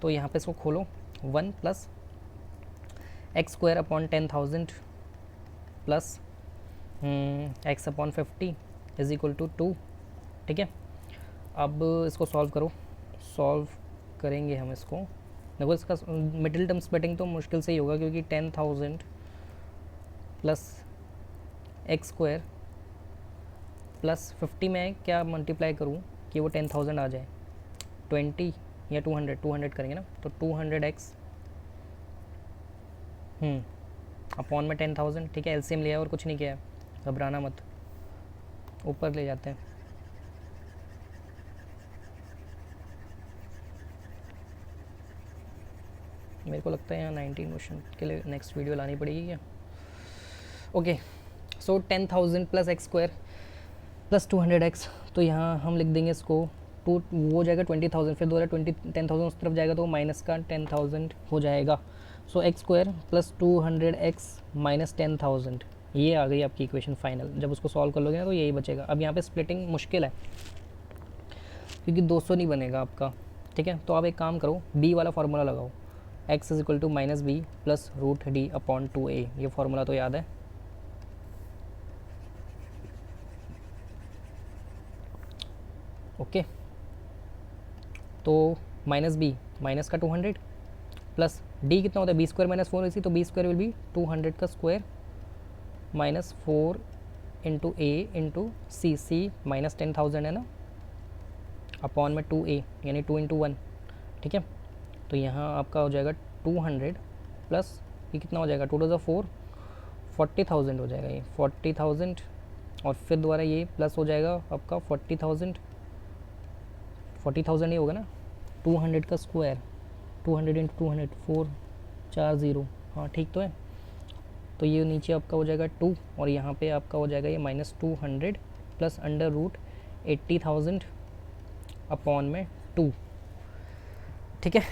Speaker 1: तो यहाँ पे इसको खोलो, 1 plus x² upon 10,000 plus x upon 50 is equal to 2, ठीक है। अब इसको सॉल्व करो, सॉल्व करेंगे हम इसको, देखो इसका मिडिल टर्म स्प्लिटिंग तो मुश्किल से ही होगा, क्योंकि 10,000 प्लस x² प्लस 50 में क्या मल्टीप्लाई करूँ कि वो 10,000 आ जाए, 20 या 200 करेंगे ना, तो 200x अपॉन में 10,000, ठीक है। एलसीएम लिया और कुछ नहीं किया है, घबराना मत, ऊपर ले जाते हैं। मेरे को लगता है यहाँ 19 क्वेश्चन के लिए नेक्स्ट वीडियो लानी पड़ेगी क्या। ओके, सो 10,000 प्लस x² प्लस 200x, तो यहाँ हम लिख देंगे इसको वो हो जाएगा 20,000, फिर दोबारा 10,000 उस तरफ जाएगा तो माइनस का 10,000 हो जाएगा। सो x² प्लस 200x माइनस 10,000, ये आ गई आपकी इक्वेशन फाइनल। जब उसको सॉल्व कर लोगे ना तो यही बचेगा। अब यहाँ पे स्प्लिटिंग मुश्किल है क्योंकि 200 नहीं बनेगा आपका, ठीक है। तो आप एक काम करो, b वाला फार्मूला लगाओ, x is equal to minus B plus root D upon 2a, ये फार्मूला तो याद है। ओके, तो माइनस बी माइनस का 200 प्लस डी कितना होता है, b² माइनस 4 इसी, तो b² विल बी 200 का स्क्वायर माइनस 4 इंटू ए इंटू सी माइनस 10,000 है ना, अपॉन में 2a यानी 2 इंटू 1, ठीक है। तो यहाँ आपका हो जाएगा 200 प्लस ये कितना हो जाएगा, 2 टू 4 40,000 हो जाएगा, ये 40,000 और फिर दोबारा ये प्लस हो जाएगा आपका 40,000 ही होगा ना, 200 का स्क्वायर 200 इंटू 200 4 4 0, हाँ ठीक तो है। तो ये नीचे आपका हो जाएगा 2 और यहाँ पे आपका हो जाएगा ये minus 200 plus under root 80,000 upon में 2, ठीक है।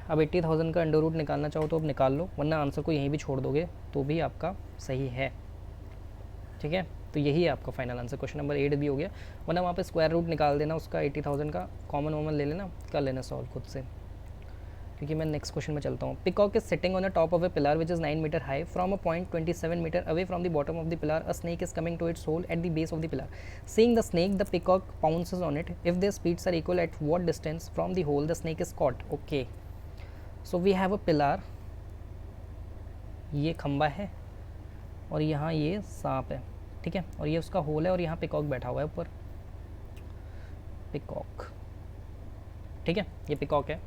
Speaker 1: अब 80,000 का अंडर रूट निकालना चाहो तो अब निकाल लो, वरना आंसर को यहीं भी छोड़ दोगे तो भी आपका सही है, ठीक है। तो यही है आपका फाइनल आंसर, क्वेश्चन नंबर 8 भी हो गया, वरना वहाँ पे स्क्वायर रूट निकाल देना उसका 80,000 का, कॉमन ले लेना, कर लेना सॉल्व खुद से, क्योंकि मैं नेक्स्ट क्वेश्चन में चलता हूँ। Peacock is sitting on the top of a pillar which is 9 meter high, from a point 27 meter away from the bottom of the pillar a snake is coming to its hole at the base of the pillar, seeing the snake the peacock pounces on it, if their speeds are equal at what distance from the hole the snake is caught. Okay, so we have a pillar, ये खंबा है और यहाँ ये सांप है, ठीक है, और ये उसका होल है और यहाँ पिकॉक बैठा हुआ है ऊपर, पिकॉक, ठीक है, ये पिकॉक है।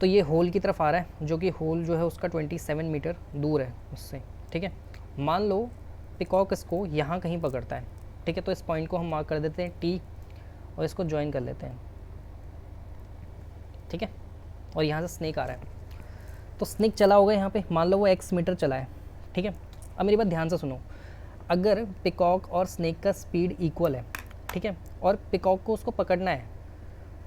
Speaker 1: तो ये होल की तरफ आ रहा है, जो कि होल जो है उसका 27 मीटर दूर है उससे, ठीक है। मान लो पिकॉक इसको यहाँ कहीं पकड़ता है, ठीक है। तो इस पॉइंट को हम मार्क कर देते हैं टी और इसको ज्वाइन कर लेते हैं, ठीक है। और यहाँ से स्नेक आ रहा है, तो स्नेक चला होगा यहाँ पे, मान लो वो x मीटर चला है, ठीक है। अब मेरी बात ध्यान से सुनो, अगर पिकॉक और स्नेक का स्पीड इक्वल है, ठीक है, और पिकॉक को उसको पकड़ना है,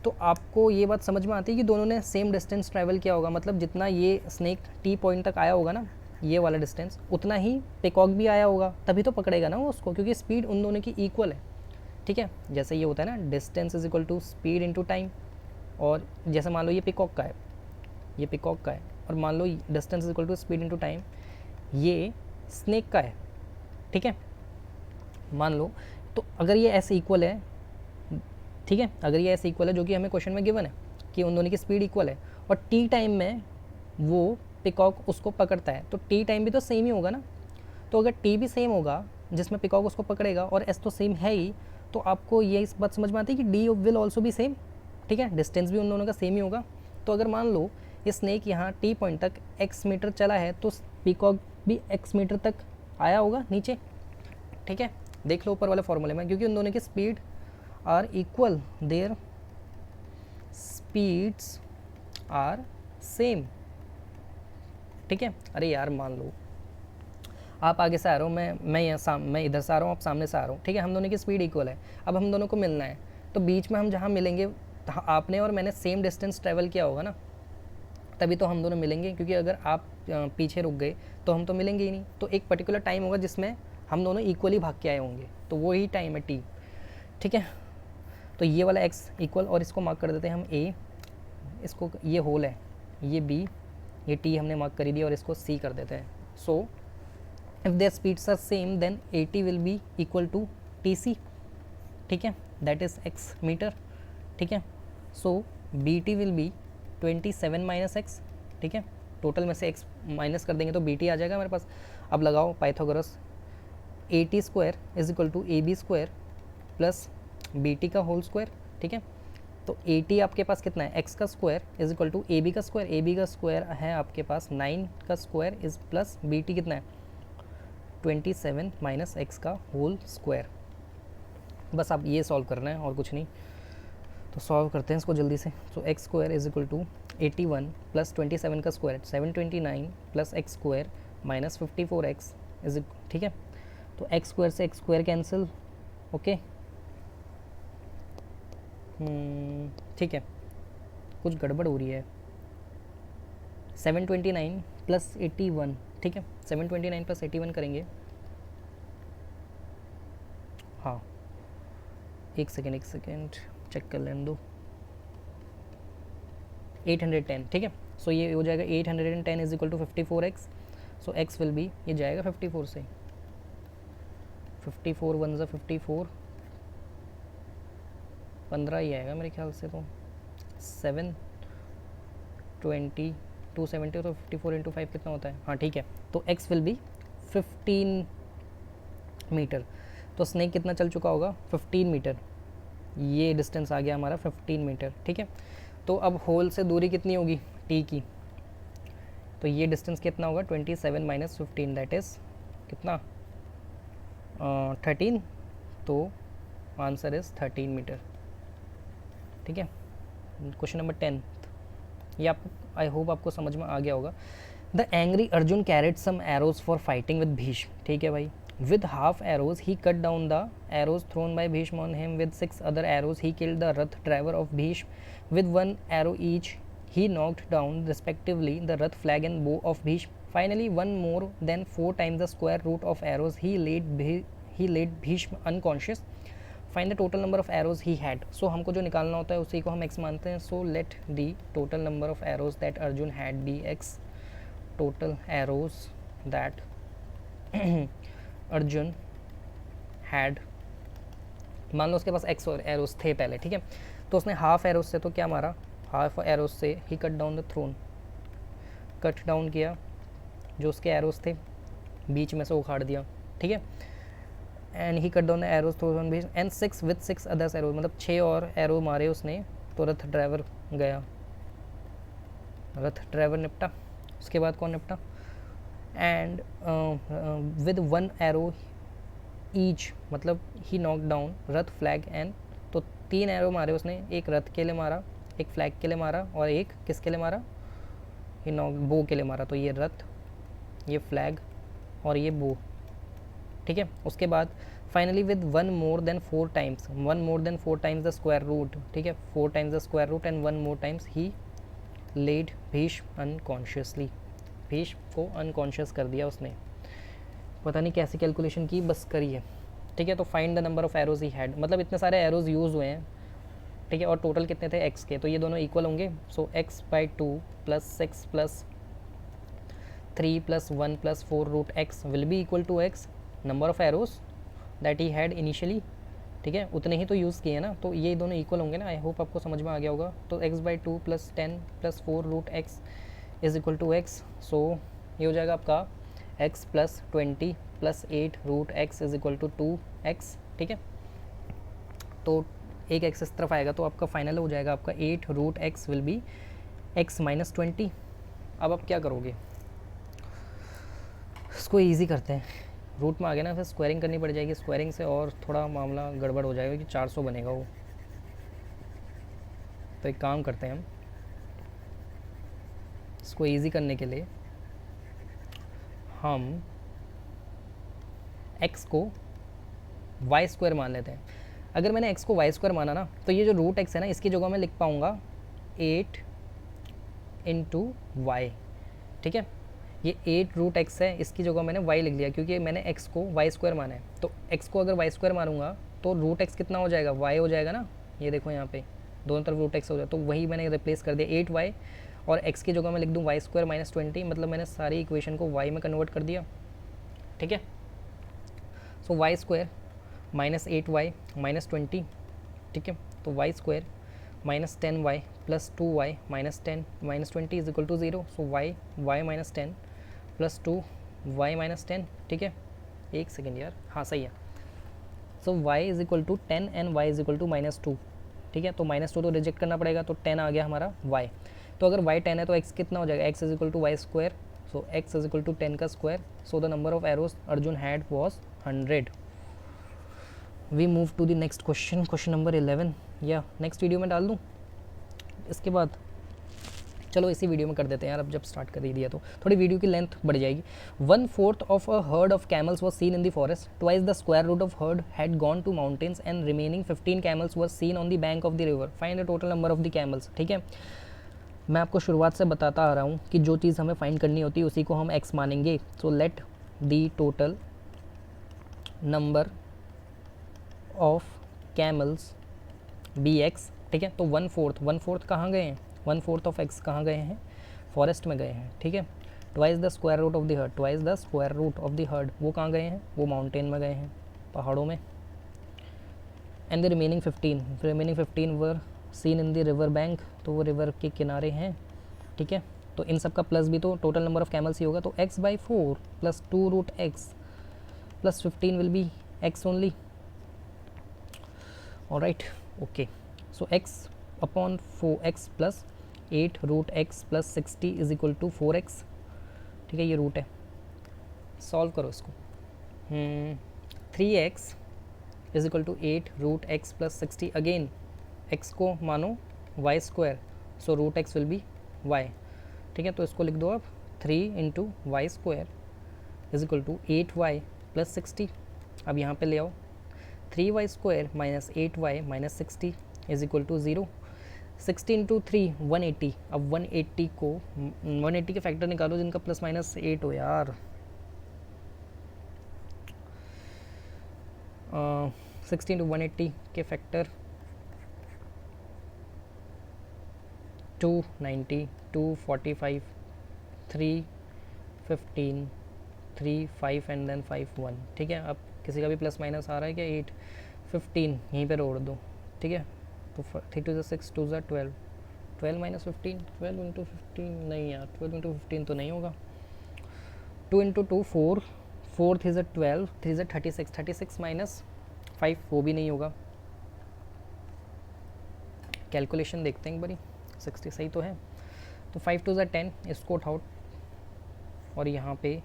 Speaker 1: तो आपको ये बात समझ में आती है कि दोनों ने सेम डिस्टेंस ट्रैवल किया होगा। मतलब जितना ये स्नेक टी पॉइंट तक आया होगा ना, ये वाला डिस्टेंस, उतना ही पिकॉक भी आया होगा, तभी तो पकड़ेगा ना वो उसको, क्योंकि स्पीड उन दोनों की इक्वल है, ठीक है। जैसे ये होता है ना, distance is equal to speed into time. और जैसे मान लो ये पिकॉक का है, ये पिकॉक का है, और मान लो distance is equal to speed into time, ये स्नेक का है, ठीक है, मान लो। तो अगर ये ऐसे इक्वल है, ठीक है, अगर ये ऐसे इक्वल है, जो कि हमें क्वेश्चन में गिवन है कि उन दोनों की स्पीड इक्वल है, और टी टाइम में वो पिकॉक उसको पकड़ता है, तो टी टाइम भी तो सेम ही होगा ना। तो अगर टी भी सेम होगा जिसमें पिकॉक उसको पकड़ेगा, और एस तो सेम है ही, तो आपको ये इस बात समझ में आती है कि डी विल ऑल्सो भी सेम, ठीक है, डिस्टेंस भी उन दोनों का सेम ही होगा। तो अगर मान लो ये स्नेक यहाँ टी पॉइंट तक x मीटर चला है, तो पिकॉक भी x मीटर तक आया होगा नीचे, ठीक है। देख लो ऊपर वाले फॉर्मूले में, क्योंकि उन दोनों की speed are equal, their speeds are same, ठीक है। अरे यार मान लो आप आगे से आ रहे हो, मैं इधर से आ रहा हूँ, आप सामने से आ रहा हूँ, ठीक है, हम दोनों की स्पीड इक्वल है, अब हम दोनों को मिलना है, तो बीच में हम जहाँ मिलेंगे, आपने और मैंने सेम डिस्टेंस ट्रैवल किया होगा ना, तभी तो हम दोनों मिलेंगे, क्योंकि अगर आप पीछे रुक गए तो हम तो मिलेंगे ही नहीं। तो एक पर्टिकुलर टाइम होगा जिसमें हम दोनों इक्वली भाग के आए होंगे, तो वही टाइम है टी, ठीक है। तो ये वाला x इक्वल, और इसको मार्क कर देते हैं हम a, इसको ये होल है, ये b, ये t हमने मार्क करी दी, और इसको c कर देते हैं। So if their speeds are same then at will be equal to tc, ठीक है, दैट इज़ x मीटर, ठीक है। So bt will be 27 minus x, ठीक है, टोटल में से x माइनस कर देंगे तो bt आ जाएगा हमारे पास। अब लगाओ Pythagoras, at square is equal to ab square plus bt का होल स्क्वायर, ठीक है। तो at आपके पास कितना है, x का square is equal to ab का स्क्वायर, ab का स्क्वायर है आपके पास 9 का स्क्वायर इज प्लस bt कितना है 27 माइनस एक्स का होल स्क्वायर। बस आप ये सॉल्व करना है और कुछ नहीं, तो सॉल्व करते हैं इसको जल्दी से। So x square is equal to 81 plus 27 का square 729 plus x square minus 54x is, ठीक है। तो एक्स स्क्वायर से एक्स स्क्वायर कैंसिल, ओके, ठीक है, कुछ गड़बड़ हो रही है। 729 प्लस 81, ठीक है, 729 प्लस 81 करेंगे, हाँ एक सेकेंड चेक कर लेने दो, 810, ठीक है। सो ये हो जाएगा 810 is equal to 54x, so x will be, ये जाएगा 54 से, 54 वन ज़ा 54, 15 ही आएगा मेरे ख्याल से, तो 720 270, तो 54 इंटू 5 कितना होता है, हाँ ठीक है। तो x विल बी 15 मीटर, तो स्नेक कितना चल चुका होगा 15 मीटर, ये डिस्टेंस आ गया हमारा 15 मीटर, ठीक है। तो अब होल से दूरी कितनी होगी t की, तो ये डिस्टेंस कितना होगा 27 माइनस 15, दैट इज़ कितना 13, तो आंसर इज़ 13 मीटर, ठीक है। क्वेश्चन नंबर 10, ये आपको आई होप आपको समझ में आ गया होगा। The angry Arjun carried some arrows for fighting with Bhishma, ठीक है भाई। With half arrows, he cut down the arrows thrown by Bhishma on him. With 6 other arrows, he killed the Rath driver of Bhishma. With 1 arrow each, he knocked down, respectively, the Rath flag and bow of Bhishma. Finally, one more than 4 times the square root of arrows, he laid Bhishma unconscious. Find the total number of arrows he had. So हमको जो निकालना होता है उसी को हम x मानते हैं. So let the total number of arrows that Arjun had be x. Total arrows that Arjun had, मान लो उसके पास एक्स और एरोस थे पहले, ठीक है। तो उसने हाफ एरोस से तो क्या मारा, हाफ एरोस से ही cut down the throne, cut down किया जो उसके एरोस थे, बीच में से उखाड़ दिया, ठीक है। And he cut down the arrows thrown beach and 6 with 6 others arrows, मतलब 6 और एरो मारे उसने, तो रथ ड्राइवर गया, रथ ड्राइवर निपटा। उसके बाद कौन निपटा, and with 1 arrow ईच मतलब ही knock down Rath flag and, तो 3 एरो मारे उसने, एक रथ के लिए मारा, एक फ्लैग के लिए मारा और एक किसके लिए मारा, ही नॉक बो के लिए मारा। तो ये रथ, ये फ्लैग और ये बो, ठीक है। उसके बाद finally with 1 more than 4 times, 1 more than 4 times the square root, ठीक है, 4 times the square root and 1 more times he led Bhishma unconsciously, Bhishma को अनकॉन्शियस कर दिया उसने, पता नहीं कैसी कैलकुलेशन की, बस करी है, ठीक है। तो find the number of arrows he had, मतलब इतने सारे एरोज यूज़ हुए हैं, ठीक है, और टोटल कितने थे एक्स के, तो ये दोनों इक्वल होंगे। So x by 2 plus 6 plus 3 plus 1 plus 4 root x will be equal to x number of arrows that he had initially, ठीक है, उतने ही तो यूज़ किए ना, तो ये दोनों इक्वल होंगे ना। आई होप आपको समझ में आ गया होगा। तो x by 2 plus 10 plus 4 root x is equal to x. So ये हो जाएगा आपका x plus 20 plus 8 root x is equal to 2x, ठीक है। तो एक एक्स इस तरफ आएगा तो आपका फाइनल हो जाएगा आपका 8 root x will be x minus 20। अब आप क्या करोगे, इसको ईजी करते हैं, रूट में आ गया ना, फिर स्क्वायरिंग करनी पड़ जाएगी, स्क्वायरिंग से और थोड़ा मामला गड़बड़ हो जाएगा कि 400 बनेगा वो। तो एक काम करते हैं हम, इसको ईजी करने के लिए हम x को वाई स्क्वायर मान लेते हैं। अगर मैंने x को वाई स्क्वायर माना ना, तो ये जो रूट x है ना, इसकी जगह मैं लिख पाऊँगा 8 इंटू वाई, ठीक है। ये 8 रूट एक्स है, इसकी जगह मैंने y लिख लिया क्योंकि मैंने x को वाई स्क्वायर माना है। तो x को अगर वाई स्क्वायर मारूंगा तो रूट x कितना हो जाएगा, y हो जाएगा ना, ये देखो यहाँ पे दोनों तरफ रूट x हो जाए, तो वही मैंने रिप्लेस कर दिया 8y, और x की जगह मैं लिख दूँ वाई स्क्वायर माइनस 20, मतलब मैंने सारी इक्वेशन को y में कन्वर्ट कर दिया, ठीक है। So y square minus 8y minus 20, ठीक है। तो y square minus 10y plus 2y minus 10 minus 20 is equal to 0। So y minus 10 plus 2y minus 10, ठीक है। एक सेकेंड यार, हाँ सही है। So y is equal to 10 and y is equal to minus 2, ठीक है। तो माइनस 2 तो रिजेक्ट करना पड़ेगा, तो 10 आ गया हमारा y। तो अगर y 10 है तो x कितना हो जाएगा, x is equal to y square, so x is equal to 10 का square. So the number of arrows Arjun had was 100। We move to the next question, question number 11, या नेक्स्ट वीडियो में डाल दूँ इसके बाद, चलो इसी वीडियो में कर देते हैं यार, अब जब स्टार्ट कर ही दिया तो थोड़ी वीडियो की लेंथ बढ़ जाएगी। 1/4 of a herd of camels was seen in the forest, twice the square root of herd had gone to mountains and remaining 15 camels was seen on the bank of the river, find the total number of the camels, ठीक है। मैं आपको शुरुआत से बताता आ रहा हूँ कि जो चीज़ हमें फाइंड करनी होती है उसी को हम x मानेंगे। So let the total number of camels be x, ठीक है। तो 1/4 कहाँ गए हैं, 1/4 ऑफ x कहाँ गए हैं, फॉरेस्ट में गए हैं, ठीक है। Twice the square root of the herd, twice the square root of the herd, वो कहाँ गए हैं, वो माउंटेन में गए हैं, पहाड़ों में। And the remaining 15 were seen in the river bank, तो वो रिवर के किनारे हैं, ठीक है। तो इन सब का प्लस भी तो टोटल नंबर ऑफ कैमल्स ही होगा। तो x by 4 plus 2 root x plus 15 will be x only, alright, okay. So x upon 4x plus 8 root x plus 60 is equal to 4x, ठीक है, ये रूट है। सॉल्व करो इसको। 3x is equal to 8 root x plus 60, again x को मानो y square, so root x will be y, ठीक है। तो इसको लिख दो आप 3 into y square is equal to 8y plus 60। अब यहाँ पे ले आओ 3y square minus 8y minus 60 is equal to 0। 60 into 3 180। अब 180 को 180 के फैक्टर निकालो जिनका प्लस माइनस 8 हो यार। 60 इंटू 180 के फैक्टर 290, 245, 315, 3 5 एंड देन 5 1, ठीक है। अब किसी का भी प्लस माइनस आ रहा है क्या, 8 15 यहीं पे रोड़ दो, ठीक है। तो 3 2 6 2 12, 12 माइनस 15, 12 इंटू 15 नहीं यार, 12 इंटू 15 तो नहीं होगा। 2 इंटू 2 4, 4 3 12, 3 36, 36 माइनस 5 वो भी नहीं होगा। कैलकुलेशन देखते हैं एक बारी, 60 सही तो है। तो 5 2 10, इसको उठाओ, और यहाँ पे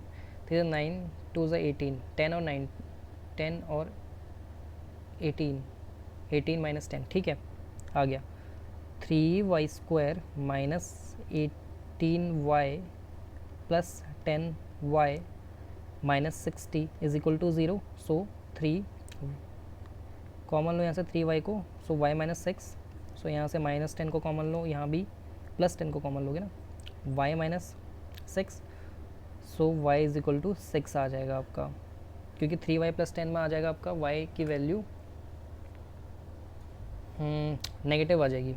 Speaker 1: 3 9 2 18, 10 और 9 10 और 18, 18 माइनस 10, ठीक है, आ गया 3y² minus 18y plus 10y minus 60 is equal to 0। So 3 common लो यहाँ से 3y को, सो y माइनस 6, सो यहाँ से माइनस 10 को कॉमन लो, यहाँ भी प्लस 10 को कॉमन लोगे ना, y माइनस 6, सो y इज इक्वल टू 6 आ जाएगा आपका, क्योंकि 3y प्लस 10 में आ जाएगा आपका y की वैल्यू नेगेटिव आ जाएगी,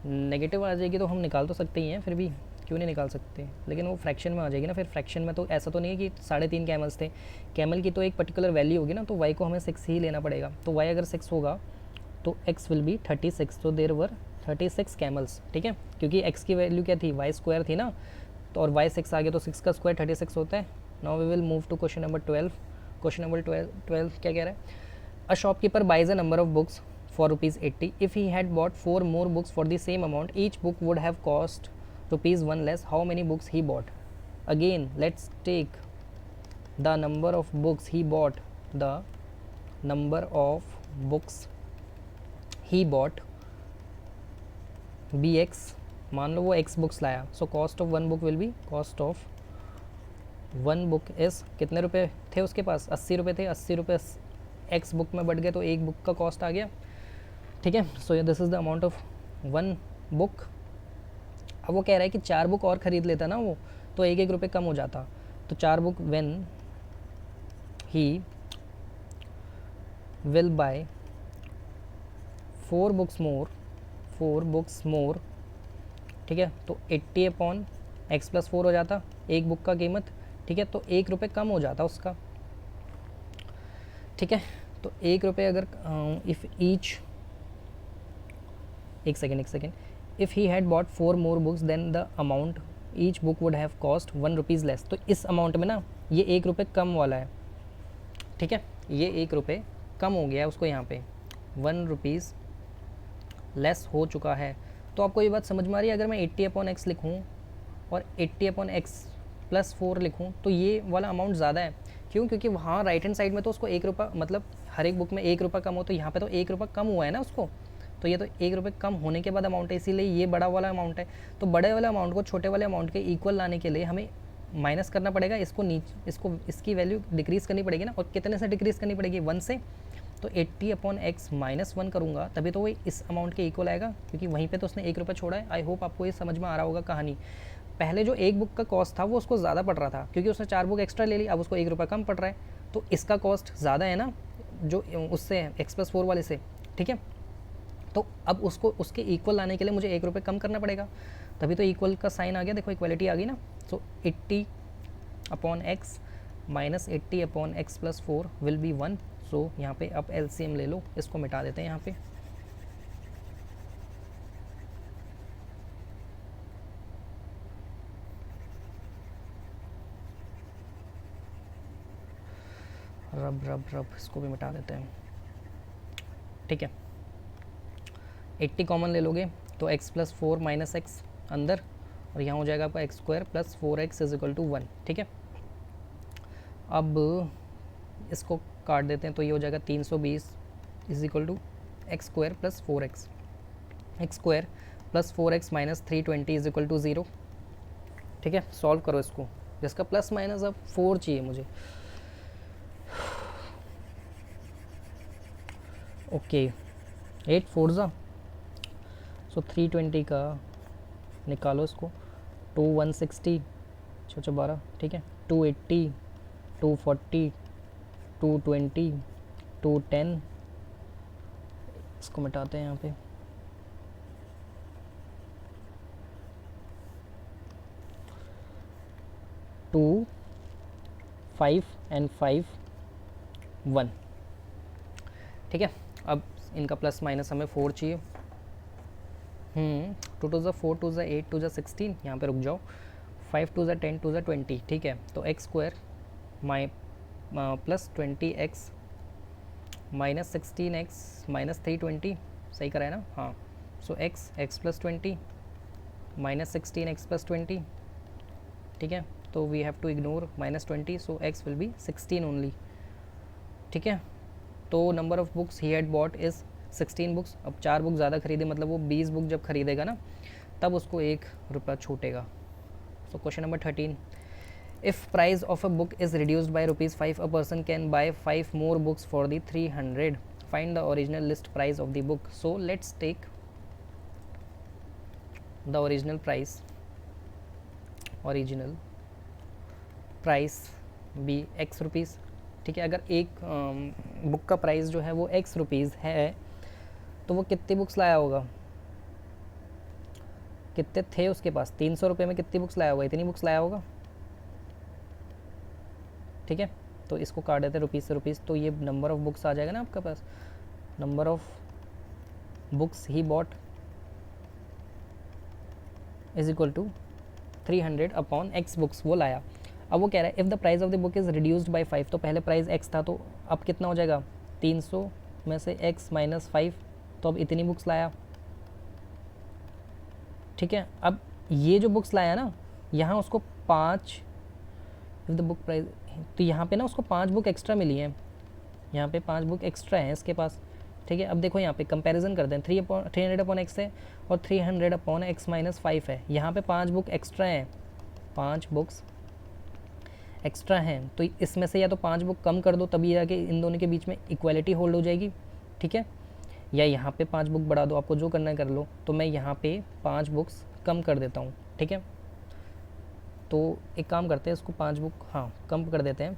Speaker 1: नेगेटिव आ जाएगी तो हम निकाल तो सकते ही हैं, फिर भी क्यों नहीं निकाल सकते, लेकिन वो फ्रैक्शन में आ जाएगी ना, फिर फ्रैक्शन में तो ऐसा तो नहीं है कि 3.5 कैमल्स थे, कैमल की तो एक पर्टिकुलर वैल्यू होगी ना, तो y को हमें 6 ही लेना पड़ेगा, तो y अगर 6 होगा तो x विल बी 36, तो देयर वर 36 कैमल्स, ठीक है, क्योंकि x की वैल्यू क्या थी, y² थी ना, तो और y 6 आ गया तो 6 का स्क्वायर 36 होता है। Now we will move to question number 12। Question number 12 क्या कह रहा है, a shopkeeper buys a number of books for rupees 80. If he had bought 4 more books for the same amount, each book would have cost rupees 1 less. How many books he bought? Again, let's take the number of books he bought. The number of books he bought bx, मान लो वो x books लाया, so cost of one book will be, cost of one book is, कितने रुपए थे उसके पास, 80 रुपये थे, 80 रुपये x बुक में बढ़ गए तो एक बुक का कॉस्ट आ गया, ठीक है। So this is the amount of one book. अब वो कह रहा है कि 4 बुक और ख़रीद लेता ना वो, तो 1-1 रुपये कम हो जाता, तो 4 book when he will buy 4 books more, ठीक है, तो 80 अपॉन x प्लस 4 हो जाता एक बुक का कीमत, ठीक है, तो 1 रुपये कम हो जाता उसका, ठीक है, तो 1 रुपये अगर इफ़ ईच, एक second, if he had bought 4 more books then the amount each book would have cost 1 rupees less, तो इस अमाउंट में ना ये 1 रुपये कम वाला है, ठीक है, ये 1 रुपये कम हो गया है उसको, यहाँ पे 1 रुपीज़ लेस हो चुका है। तो आपको ये बात समझ में आ रही है, अगर मैं 80 अपॉन एक्स लिखूँ और 80 अपॉन एक्स प्लस 4 लिखूँ तो ये वाला अमाउंट ज़्यादा है, क्यों, क्योंकि वहाँ राइट हैंड साइड में तो उसको 1 रुपये, मतलब हर एक बुक में 1 रुपये कम हो, तो यहाँ पे तो 1 रुपये कम हुआ है ना उसको, तो ये तो 1 रुपये कम होने के बाद अमाउंट है, इसीलिए ये बड़ा वाला अमाउंट है। तो बड़े वाले अमाउंट को छोटे वाले अमाउंट के इक्वल लाने के लिए हमें माइनस करना पड़ेगा, इसकी वैल्यू डिक्रीज़ करनी पड़ेगी ना, और कितने से डिक्रीज़ करनी पड़ेगी, 1 से, तो 80 अपॉन एक्स माइनस 1 करूँगा तभी तो वो इस अमाउंट के इक्वल आएगा, क्योंकि वहीं पे तो उसने 1 रुपये छोड़ा है। आई होप आपको ये समझ में आ रहा होगा कहानी। पहले जो एक बुक का कॉस्ट था वो उसको ज़्यादा पड़ रहा था, क्योंकि उसने 4 बुक एक्स्ट्रा ले ली, अब उसको 1 रुपये कम पड़ रहा है, तो इसका कॉस्ट ज़्यादा है ना जो उससे एक्स प्लस 4 वाले से, ठीक है। तो अब उसको उसके इक्वल लाने के लिए मुझे 1 रुपये कम करना पड़ेगा, तभी तो इक्वल का साइन आ गया, देखो इक्वलिटी आ गई ना। सो 80 upon x minus 80 upon x plus 4 will be 1। सो यहाँ पे अब एलसीएम ले लो, इसको मिटा देते हैं यहाँ पे। रब इसको भी मिटा देते हैं, ठीक है। 80 कॉमन ले लोगे तो x प्लस 4 माइनस एक्स अंदर, और यहाँ हो जाएगा आपका x square plus 4x is equal to 1, ठीक है। अब इसको काट देते हैं तो ये हो जाएगा 320 is equal to x square plus 4x, x square plus 4x minus 320 is equal to 0, ठीक है। सॉल्व करो इसको, जिसका प्लस माइनस अब 4 चाहिए मुझे। ओके 8 4 ज़ा, सो 320 का निकालो इसको, 2 160 छः 12, ठीक है, 280 240 220 210, इसको मिटाते हैं यहाँ पे, 2 5 एंड 5 1, ठीक है। अब इनका प्लस माइनस हमें 4 चाहिए। 2 2 4 2 8 2 16, यहाँ पे रुक जाओ, 5 2 10 2 20, ठीक है। तो x square plus 20x minus 16x minus 320, सही करा है ना, हाँ। So x plus 20 minus 16x plus 20, ठीक है। तो we have to ignore minus 20, so x will be 16 only, ठीक है। तो number of books he had bought is 16 books. अब 4 बुक ज़्यादा खरीदे, मतलब वो 20 बुक जब खरीदेगा ना तब उसको 1 रुपया छूटेगा। So question number 13, if price of a book is reduced by ₹5 a person can buy 5 more books for the 300, find the original list price of the book. So let's take the original price भी x rupees, ठीक है। अगर एक book का price जो है वो x rupees है तो वो कितनी बुक्स लाया होगा, कितने थे उसके पास, 300 रुपये में कितनी बुक्स लाया होगा, इतनी बुक्स लाया होगा, ठीक है। तो इसको काट देते हैं रुपीज़ से रुपीज़, तो ये नंबर ऑफ़ बुक्स आ जाएगा ना आपके पास, number of books he bought is equal to 300 upon x books वो लाया। अब वो कह रहा है if the price of the book is reduced by 5, तो पहले प्राइस एक्स था तो अब कितना हो जाएगा, 300 में से एक्स माइनस 5, तो अब इतनी बुक्स लाया, ठीक है। अब ये जो बुक्स लाया ना, यहाँ उसको 5, इफ़ द बुक प्राइस, तो यहाँ पे ना उसको 5 बुक एक्स्ट्रा मिली हैं, यहाँ पे 5 बुक एक्स्ट्रा हैं इसके पास, ठीक है। अब देखो यहाँ पे कंपैरिजन करते हैं, 300 अपॉन एक्स है और 300 अपॉन एक्स माइनस 5 है, यहाँ पे 5 बुक एक्स्ट्रा हैं, 5 बुक्स एक्स्ट्रा हैं, तो इसमें से या तो 5 बुक कम कर दो तभी जाके इन दोनों के बीच में इक्वालिटी होल्ड हो जाएगी, ठीक है, या यहाँ पे 5 बुक बढ़ा दो, आपको जो करना है कर लो। तो मैं यहाँ पे 5 बुक्स कम कर देता हूँ, ठीक है। तो एक काम करते हैं, इसको 5 बुक हाँ कम कर देते हैं,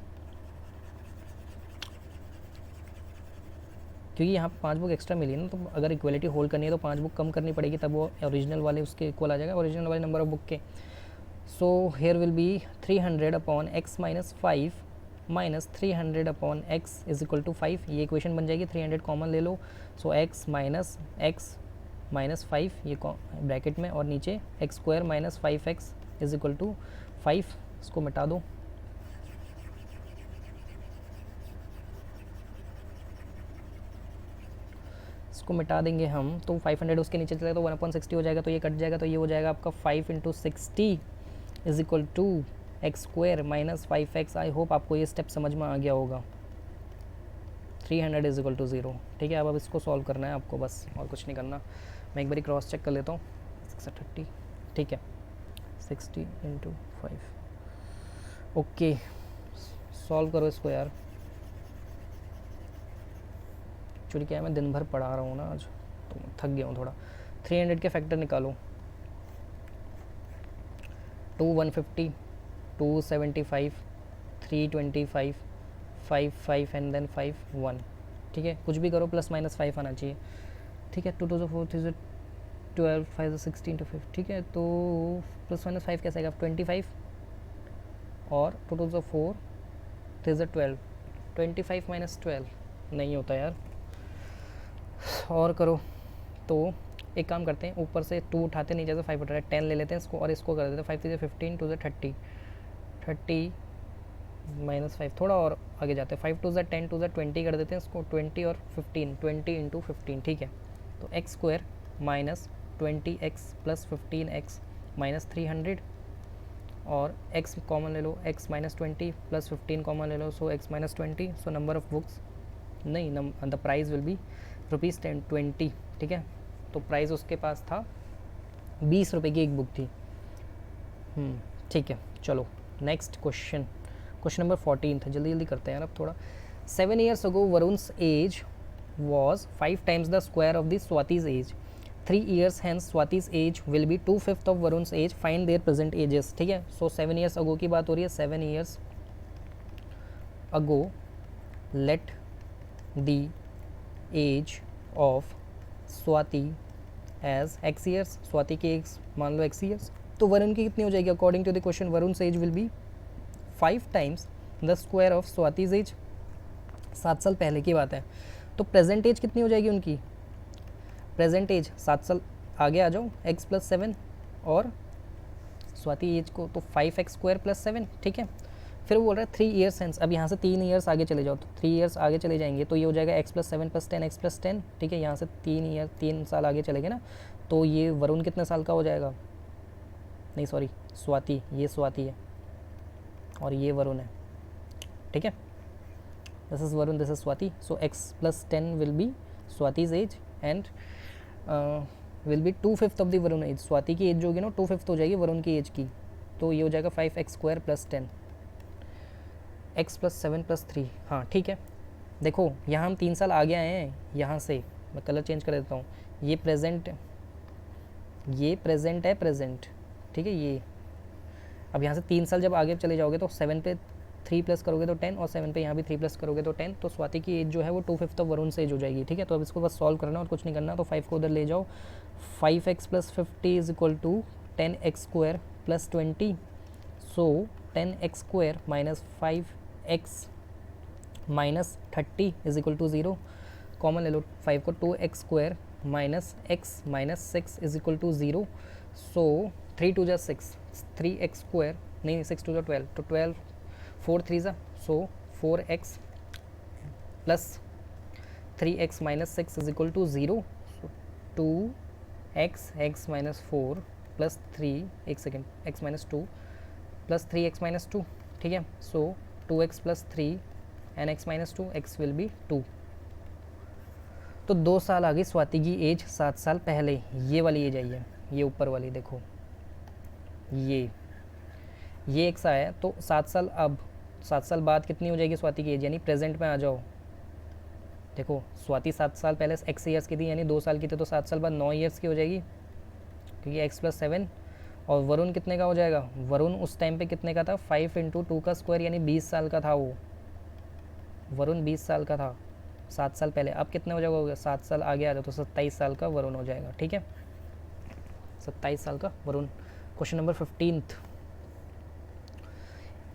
Speaker 1: क्योंकि यहाँ पे 5 बुक एक्स्ट्रा मिली है ना, तो अगर इक्वलिटी होल्ड करनी है तो 5 बुक कम करनी पड़ेगी, तब वो ओरिजिनल वाले उसके इक्वल आ जाएगा, ओरिजिनल वाले नंबर ऑफ बुक के। So here will be 300 upon x minus 5 minus 300 upon x is equal to 5, ये इक्वेशन बन जाएगी, 300 कॉमन ले लो, सो एक्स माइनस 5 ये ब्रैकेट में, और नीचे x square minus 5x is equal to 5, इसको मिटा दो, इसको मिटा देंगे हम, तो 500 उसके नीचे चलेगा तो 1/60 हो जाएगा, तो ये कट जाएगा, तो ये हो जाएगा आपका 5 × 60 is equal to x square minus 5x। I hope आपको ये स्टेप समझ में आ गया होगा। 300 इज इक्वल टू 0, ठीक है। अब इसको सॉल्व करना है आपको बस, और कुछ नहीं करना। मैं एक बार क्रॉस चेक कर लेता हूँ, 630, ठीक है, 60 × 5, ओके। सॉल्व करो इसको यार, एक्चुअली क्या है मैं दिन भर पढ़ा रहा हूँ ना आज, तो थक गया हूँ थोड़ा। 300 के फैक्टर निकालो, 2 150, 2 75, 325, 5 5 एंड देन 5 1, ठीक है। कुछ भी करो प्लस माइनस 5 आना चाहिए, ठीक है। 2 2 4 3 12, 5 16 5, ठीक है। तो प्लस माइनस 5 कैसे आएगा, 25, और 2 2 4 3 12, 25 माइनस 12 नहीं होता यार, और करो। तो एक काम करते हैं, ऊपर से 2 उठाते हैं, नीचे से 5 उठाते हैं, 10 ले लेते हैं इसको, और इसको कर देते हैं 5 3 15, 2 30, 30 माइनस 5, थोड़ा और आगे जाते हैं, 5 2 10, 2 20 कर देते हैं इसको, 20 और 15, 20 × 15, ठीक है। तो x square minus 20x plus 15x minus 300, और x कॉमन ले लो, x माइनस 20 प्लस 15 कॉमन ले लो, सो x minus 20, so number of books नहीं, द प्राइस विल बी ₹20, ठीक है। तो प्राइस उसके पास था 20 रुपये की एक बुक थी, ठीक है। चलो नेक्स्ट क्वेश्चन, क्वेश्चन नंबर 14 था, जल्दी जल्दी करते हैं यार अब थोड़ा। 7 years ago Varun's age was 5 times the square of the Swati's age. 3 years hence Swati's age will be 2/5 of Varun's age. Find their present ages, ठीक है। सो 7 years ago की बात हो रही है, 7 years ago let the age of Swati as x years, Swati की as मान लो x years, तो वरुण की कितनी हो जाएगी, according to the question Varun's age will be 5 times the square of Swati's age. 7 साल पहले की बात है, तो प्रेजेंट एज कितनी हो जाएगी उनकी, प्रेजेंट एज 7 साल आगे आ जाओ, x प्लस 7, और स्वाति एज को तो 5x² प्लस 7, ठीक है। फिर वो बोल रहा है 3 years hence, अब यहाँ से 3 years आगे चले जाओ, तो 3 years आगे चले जाएंगे तो ये हो जाएगा x plus 7 plus 10, x plus 10, ठीक है। यहाँ से 3 साल आगे चले गए ना, तो ये वरुण कितने साल का हो जाएगा, नहीं सॉरी स्वाति, ये स्वाति है और ये वरुण है, ठीक है। this is Varun, this is Swati. So x plus 10 will be Swati's age and will be 2/5 of the Varun age. Swati की एज जो होगी ना 2/5 हो जाएगी वरुण की एज की, तो ये हो जाएगा 5x² + 10 x + 7 + 3. हाँ ठीक है, देखो यहाँ हम 3 साल आगे आए हैं. यहाँ से मैं कलर चेंज कर देता हूँ. ये प्रेजेंट है प्रेजेंट, ठीक है. ये अब यहाँ से 3 साल जब आगे चले जाओगे तो 7 पे 3 प्लस करोगे तो 10 और 7 पे यहाँ भी 3 प्लस करोगे तो 10. तो स्वाति की एज जो है वो 2/5 ऑफ वरुण से एज हो जाएगी, ठीक है. तो अब इसको बस सॉल्व करना और कुछ नहीं करना. तो 5 को उधर ले जाओ. 5x + 50 = 10x² + 20. सो 10x² - 5x - 30 = 0. कॉमन ले लो 5 को. 2x² - x - 6 = 0. सो 3 × 2 = 6, 3x² नहीं 6 × 2 = 12. तो 12 4 3 ज़ा, सो 4x + 3x - 6 = 0. 2x x - 4 + 3 एक सेकेंड x - 2 + 3x - 2, ठीक है. सो 2x + 3 and x - 2, x will be 2. तो 2 साल आगे स्वाति की एज 7 साल पहले. ये वाली एज आई है, ये ऊपर वाली देखो, ये x आया. तो 7 साल, अब 7 साल बाद कितनी हो जाएगी स्वाति की एज, यानी प्रेजेंट में आ जाओ. देखो स्वाति 7 साल पहले x ईयर्स की थी, यानी 2 साल की थी, तो 7 साल बाद 9 ईयर्स की हो जाएगी, क्योंकि x + 7. और वरुण कितने का हो जाएगा, वरुण उस टाइम पे कितने का था, 5 × 2 का स्क्वायर, यानी 20 साल का था वो. वरुण 20 साल का था 7 साल पहले. अब कितने हो जाएगा, 7 साल आगे आ जाओ तो 27 साल का वरुण हो जाएगा, ठीक है. 27 साल का Varun. Question number 15.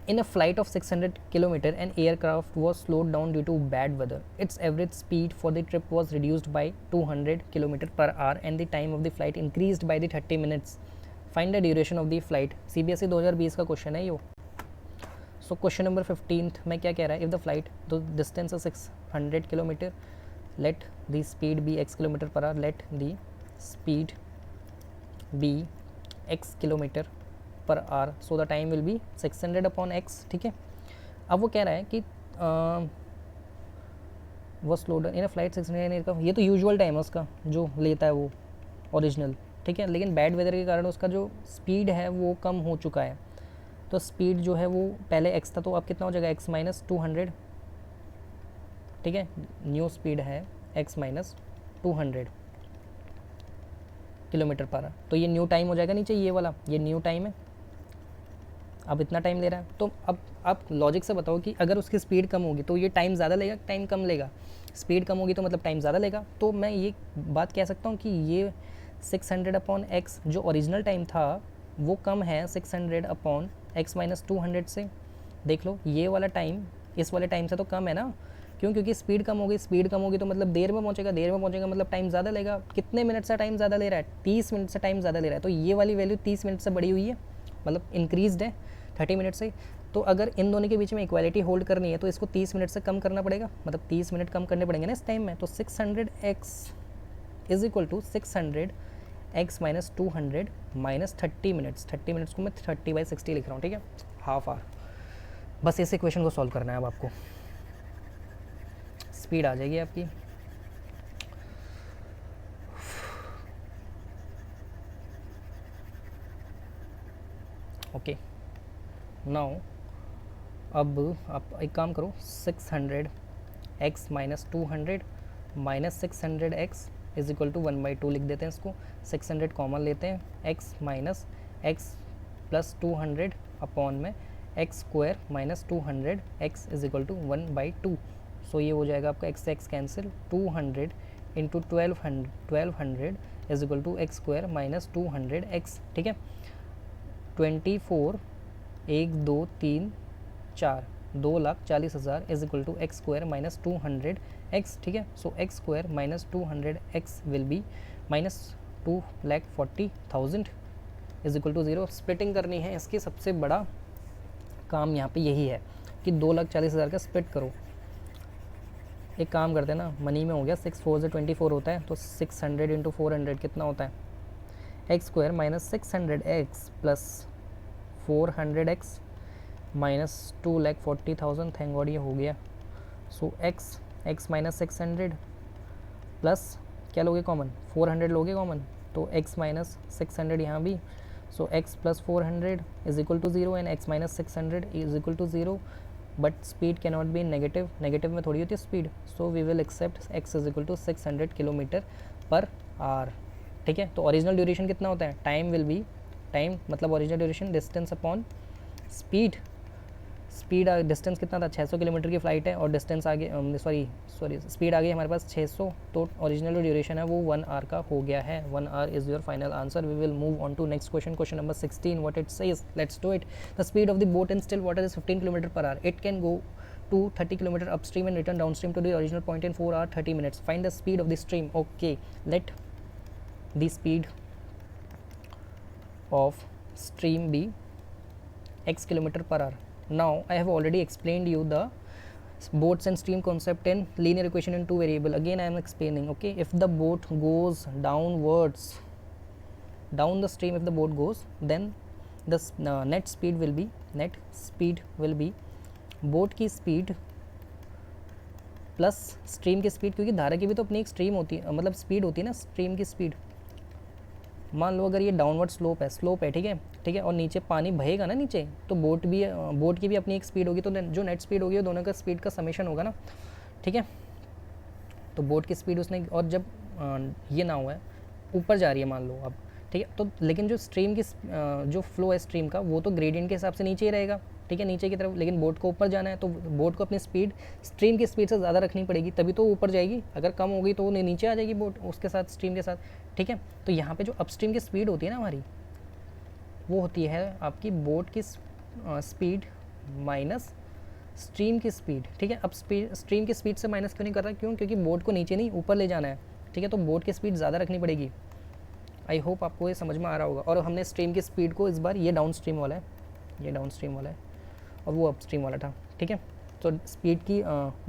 Speaker 1: In a flight of 600 km, an aircraft was slowed down due to bad weather. Its average speed for the trip was reduced by 200 km/h and the time of the flight increased by the 30 minutes. Find the duration of the flight. CBSE 2020 का question है ये. सो question number 15 में क्या कह रहा है, if the flight the distance 600 km, let the speed be x km/h, let the speed be x km/h, so the time will be 600/x, ठीक है. अब वो कह रहा है कि वो slow down in a flight 600 का, ये तो यूजुअल टाइम है उसका जो लेता है वो ओरिजिनल, ठीक है. लेकिन बैड वेदर के कारण उसका जो स्पीड है वो कम हो चुका है. तो स्पीड जो है वो पहले x था, तो अब कितना हो जाएगा, x - 200, ठीक है. न्यू स्पीड है x - 200 km/h. तो ये न्यू टाइम हो जाएगा नीचे, ये वाला ये न्यू टाइम है. अब इतना टाइम ले रहा है, तो अब आप लॉजिक से बताओ कि अगर उसकी स्पीड कम होगी तो ये टाइम ज़्यादा लेगा, टाइम कम लेगा. स्पीड कम होगी तो मतलब टाइम ज़्यादा लेगा. तो मैं ये बात कह सकता हूँ कि ये 600/x जो ओरिजिनल टाइम था वो कम है 600/x - 200 से. देख लो ये वाला टाइम इस वाले टाइम से तो कम है ना. क्यों, क्योंकि स्पीड कम होगी. स्पीड कम होगी तो मतलब देर में पहुंचेगा, देर में पहुंचेगा मतलब टाइम ज़्यादा लेगा. कितने मिनट से टाइम ज़्यादा ले रहा है, 30 मिनट से टाइम ज़्यादा ले रहा है. तो ये वाली वैल्यू 30 मिनट से बढ़ी हुई है, मतलब इंक्रीज्ड है 30 मिनट से. तो अगर इन दोनों के बीच में इक्वालिटी होल्ड करनी है तो इसको 30 मिनट से कम करना पड़ेगा, मतलब 30 मिनट कम करने पड़ेंगे ना इस टाइम में. तो 600x = 600x - 200 - 30 मिनट्स. 30 मिनट्स को मैं 30/60 लिख रहा हूँ, ठीक है, हाफ आवर. बस इस इक्वेशन को सॉल्व करना है. अब आपको स्पीड आ जाएगी आपकी. ओके, नाउ अब आप एक काम करो, 600x - 200 - 600x = 1/2 लिख देते हैं इसको. 600 कॉमन लेते हैं, x - x + 200 अपॉन में x² - 200 x = 1/2. सो ये हो जाएगा आपका x से x कैंसिल. 200 × 1200 = x² - 200 x, ठीक है. 24 1 2 3 4 2,40,000 = x² - 200 x, ठीक है. सो x² - 200 x will B -2,40,000 = 0. Splitting करनी है इसकी. सबसे बड़ा काम यहाँ पे यही है कि 2,40,000 का स्प्लिट करो. एक काम करते हैं ना, मनी में हो गया, 6 4 से 24 होता है, तो 600 × 400 कितना होता है, x² - 600x + 400x - 2,40,000. Thank God ये हो गया. सो एक्स माइनस 600 प्लस क्या लोगे कॉमन, 400 लोगे कॉमन, तो x माइनस 600 यहाँ भी, so x plus 400 is equal to 0 and x minus 600 is equal to 0, but speed can not be negative, negative में थोड़ी होती है speed, so we will accept x is equal to 600 kilometre per hour. ठीक है, तो original duration कितना होता है, टाइम विल बी, टाइम मतलब original duration distance upon speed, speed distance कितना था 600 किलोमीटर की फ़्लाइट है और डिस्टेंस आगे सॉरी स्पीड आ गई हमारे पास 600, तो ओरिजिनल जो ड्यूरेशन है वो 1 आवर का हो गया है। 1 hour is your final answer. We will move on to next question, question number 16, what it says, let's do it. The speed of the boat in still water is 15 kilometre per hour, it can go to 30 km upstream and return downstream to the original point in 4 hours 30 minutes. Find the speed of the stream. Okay, let the speed of stream be x kilometer per hour. Now I have already explained you the boats and stream concept in linear equation in two variable. Again I am explaining. Okay, if the boat goes downwards down the stream, if the boat goes, then the net speed will be boat की speed plus stream की speed, क्योंकि धारा की भी तो अपनी एक stream होती है, मतलब स्पीड होती है ना, स्ट्रीम की स्पीड। मान लो अगर ये डाउनवर्ड स्लोप है, ठीक है, और नीचे पानी बहेगा ना नीचे, तो बोट की भी अपनी एक स्पीड होगी, तो जो नेट स्पीड होगी वो दोनों का स्पीड का समेशन होगा ना। ठीक है, तो बोट की स्पीड उसने, और जब ये ना हुआ है ऊपर जा रही है मान लो अब, ठीक है, तो लेकिन जो स्ट्रीम की जो फ्लो है स्ट्रीम का वो तो ग्रेडियंट के हिसाब से नीचे ही रहेगा, ठीक है, नीचे की तरफ, लेकिन बोट को ऊपर जाना है तो बोट को अपनी स्पीड स्ट्रीम की स्पीड से ज़्यादा रखनी पड़ेगी, तभी तो ऊपर जाएगी, अगर कम होगी तो नीचे आ जाएगी बोट उसके साथ, स्ट्रीम के साथ। ठीक है, तो यहाँ पे जो अपस्ट्रीम की स्पीड होती है ना हमारी, वो होती है आपकी बोट की स्पीड माइनस स्ट्रीम की स्पीड। ठीक है, अब स्ट्रीम की स्पीड से माइनस क्यों नहीं कर रहा, क्योंकि बोट को नीचे नहीं ऊपर ले जाना है। ठीक है, तो बोट की स्पीड ज़्यादा रखनी पड़ेगी। आई होप आपको ये समझ में आ रहा होगा। और हमने स्ट्रीम की स्पीड को इस बार, ये डाउन स्ट्रीम वाला है, ये डाउन स्ट्रीम वाला है और वो अपस्ट्रीम वाला था। ठीक है, तो स्पीड की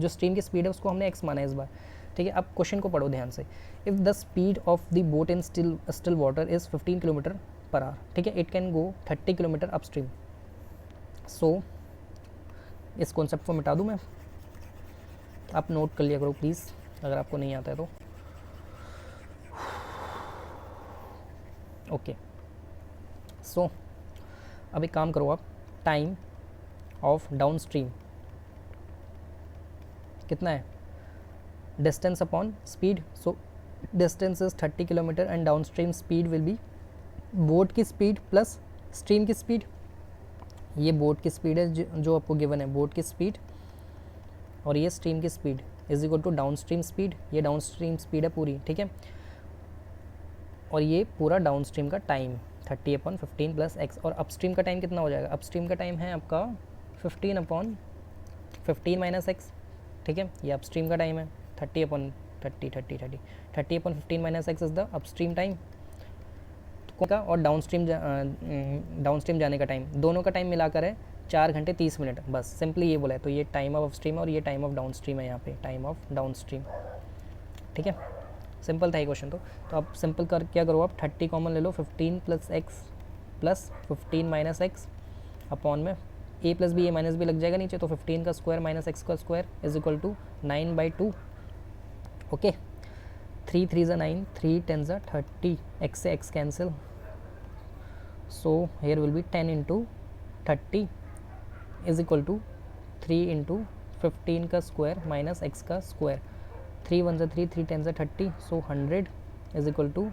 Speaker 1: जो स्ट्रीम की स्पीड है उसको हमने एक्स माना है इस बार। ठीक है, अब क्वेश्चन को पढ़ो ध्यान से। If the speed of the boat in still water is 15 kilometre per hour, ठीक है, it can go 30 kilometer upstream. So इस कॉन्सेप्ट को मिटा दूँ मैं, आप नोट कर लिया करो प्लीज़ अगर आपको नहीं आता है तो। ओके, सो अब एक काम करो आप, टाइम ऑफ डाउन स्ट्रीम कितना है, distance upon speed, so distance is 30 kilometre and down stream speed will be boat की स्पीड प्लस स्ट्रीम की स्पीड। ये बोट की स्पीड है जो आपको गिवन है, बोट की स्पीड, और ये स्ट्रीम की speed is equal to down stream speed, ये डाउन स्ट्रीम स्पीड है पूरी। ठीक है, और ये पूरा डाउन स्ट्रीम का टाइम 30/15 प्लस एक्स, और अपस्ट्रीम का टाइम कितना हो जाएगा, अपस्ट्रीम का टाइम है आपका 15/15 माइनस एक्स। ठीक है, ये अपस्ट्रीम का टाइम है 30/15 minus x is the upstream time का, और डाउन स्ट्रीम जाने का टाइम, दोनों का टाइम मिलाकर है 4 घंटे 30 मिनट, बस सिंपली ये बोला है। तो ये टाइम ऑफ अपस्ट्रीम और ये टाइम ऑफ डाउन स्ट्रीम है, यहाँ पे टाइम ऑफ डाउन स्ट्रीम। ठीक है, सिंपल था ये क्वेश्चन। तो आप सिंपल कर क्या करो, आप 30 कॉमन ले लो, 15 plus x plus 15 minus x upon में a plus b, a minus b लग जाएगा नीचे, तो 15 का स्क्वायर माइनस एक्स का square is equal to 9/2। Okay, 3 3 ज़ा 9, 3 10 ज़ा 30, एक्स से x cancel, so here will be 10 into 30 is equal to 3 into 15 का स्क्वायर माइनस एक्स का स्क्वायर, 3 1 ज़ा 3, 3 10 ज़ा 30, so 100 is equal to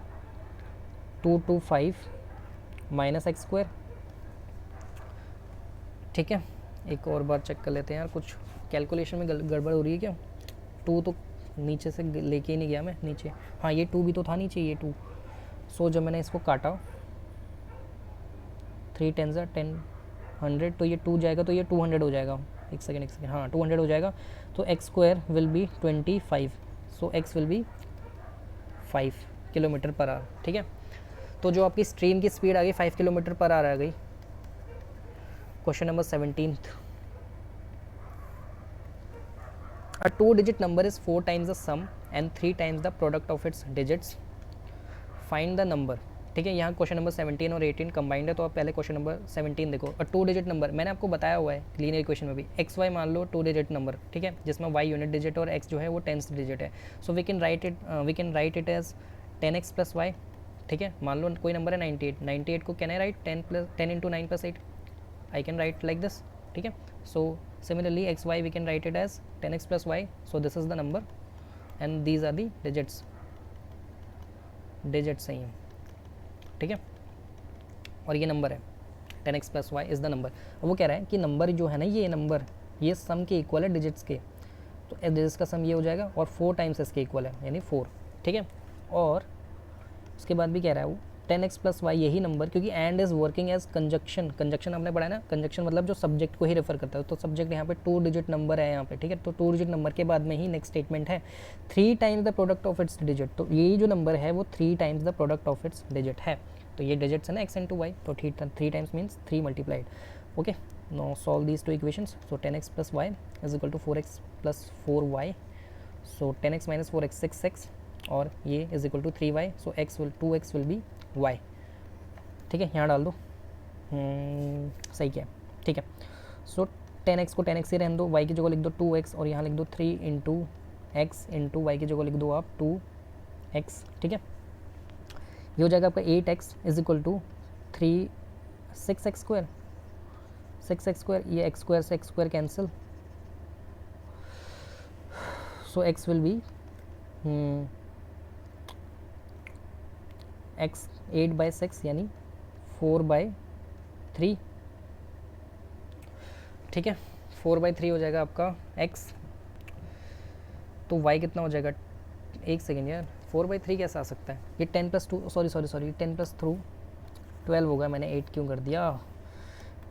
Speaker 1: 225 minus x square. ठीक है, एक और बार चेक कर लेते हैं यार, कुछ कैलकुलेशन में गड़बड़ हो रही है क्या। 2 तो नीचे से लेके ही नहीं गया मैं नीचे, हाँ ये 2 भी तो था नीचे, ये 2। सो जब मैंने इसको काटा 3 10 ज़ा 10, 100, तो ये 2 जाएगा, तो ये 200 हो जाएगा। एक सेकेंड, हाँ 200 हो जाएगा, तो x square will be 25, so x will B 5 kilometre per hour. ठीक है, तो जो आपकी स्ट्रीम की स्पीड आ गई 5 किलोमीटर पर आवर आ गई। Question number 17, a 2-digit number is 4 times the sum and 3 times the product of its digits. Find the number ठीक है, यहाँ क्वेश्चन नंबर 17 और 18 कंबाइंड है, तो आप पहले क्वेश्चन नंबर 17 देखो। और 2 डिजिट नंबर मैंने आपको बताया हुआ है लीनियर इक्वेशन में भी, एक्स वाई मान लो 2 डिजिट नंबर, ठीक है, जिसमें वाई यूनिट डिजिट और एक्स जो है वो 10th डिजिट है। So we can write it as 10x plus y, ठीक है। मान लो कोई नंबर है 98, 98 को can I write 10 into 9 plus 8, I can write like this, ठीक है। So similarly x y we can write it as 10x plus y, so this is the number and these are the digits, digit सही है, ठीक है। और ये number है 10x plus y is the number. वो कह रहा है कि नंबर जो है ना, ये नंबर ये सम के इक्वल है डिजिट्स के, तो डिजिट्स का सम ये हो जाएगा और 4 टाइम्स इसके इक्वल है, यानी 4, ठीक है। और उसके बाद भी कह रहा है वो 10x प्लस वाई यही नंबर, क्योंकि and is working as conjunction, conjunction हमने पढ़ा है ना, कंजक्शन मतलब जो सब्जेक्ट को ही रेफर करता है, तो सब्जेक्ट यहाँ पे 2 डिजिट नंबर है यहाँ पे, ठीक है। तो 2 डिजिट नंबर के बाद में ही नेक्स्ट स्टेटमेंट है 3 times the product of its digit, तो ये जो नंबर है वो 3 times the product of its digit है। तो ये डिजिट्स है ना x इंटू वाई, तो 3 times means 3 multiplied. Okay, no solve these 2 equations. So 10x plus y is equal to 4x plus 4y, so 10x minus 4x 6x, और ये is equal to 3y, so 2x will be y, ठीक है। यहाँ डाल दो, सही क्या है, ठीक है। सो 10x को 10x से रहने दो, y की जगह लिख दो 2x, और यहाँ लिख दो 3 इंटू एक्स इंटू वाई की जगह लिख दो आप 2x, ठीक है। ये हो जाएगा आपका 8x is equal to 6x square, 6x square, ये x स्क्वायर से x square cancel, so x will be x 8/6 यानी 4/3, ठीक है। 4/3 हो जाएगा आपका x, तो y कितना हो जाएगा, एक सेकेंड यार, 4/3 कैसे आ सकता है, ये 10 प्लस 2, सॉरी 10 प्लस 12 होगा, मैंने 8 क्यों कर दिया,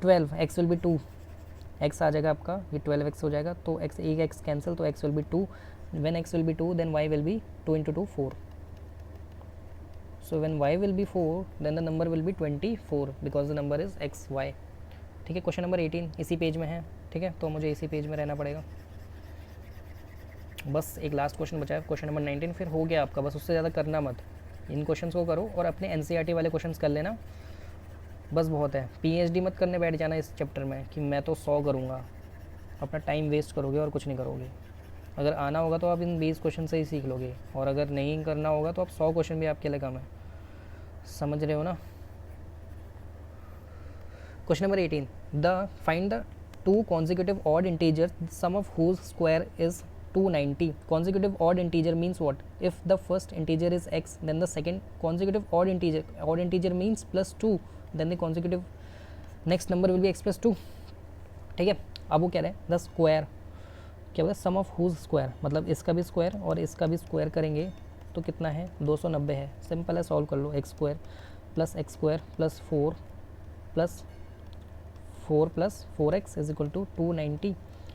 Speaker 1: 12, x विल बी 2, x आ जाएगा आपका, ये 12x हो जाएगा, तो x एक x कैंसिल, तो x will be 2, when x will be 2 then y will be 2 into 2 4, so when y will be 4 then the number will be 24 because the number is xy, ठीक है। Question number 18 इसी page में है, ठीक है, तो मुझे इसी पेज में रहना पड़ेगा। बस एक लास्ट क्वेश्चन बचा है, क्वेश्चन नंबर 19, फिर हो गया आपका, बस उससे ज़्यादा करना मत, इन क्वेश्चंस को करो और अपने एनसीईआरटी वाले क्वेश्चंस कर लेना, बस बहुत है। पीएचडी मत करने बैठ जाना इस चैप्टर में कि मैं तो 100 करूँगा, अपना टाइम वेस्ट करोगे और कुछ नहीं करोगे। अगर आना होगा तो आप इन 20 क्वेश्चन से ही सीख लोगे, और अगर नहीं करना होगा तो आप 100 क्वेश्चन भी आपके लिए कम है, समझ रहे हो ना। Question number 18, the find the 2 consecutive odd integers sum of whose square is 290. Consecutive odd integer means what? If the first integer is x, then the second consecutive odd integer means plus 2, then the consecutive next number will be x plus 2, ठीक है। अब वो कह रहे हैं the square, क्या बोला, सम of whose square, मतलब इसका भी स्क्वायर और इसका भी स्क्वायर करेंगे तो कितना है, 290 है। सिंपल है, सॉल्व कर लो, x square plus 4 plus 4x is equal to 290,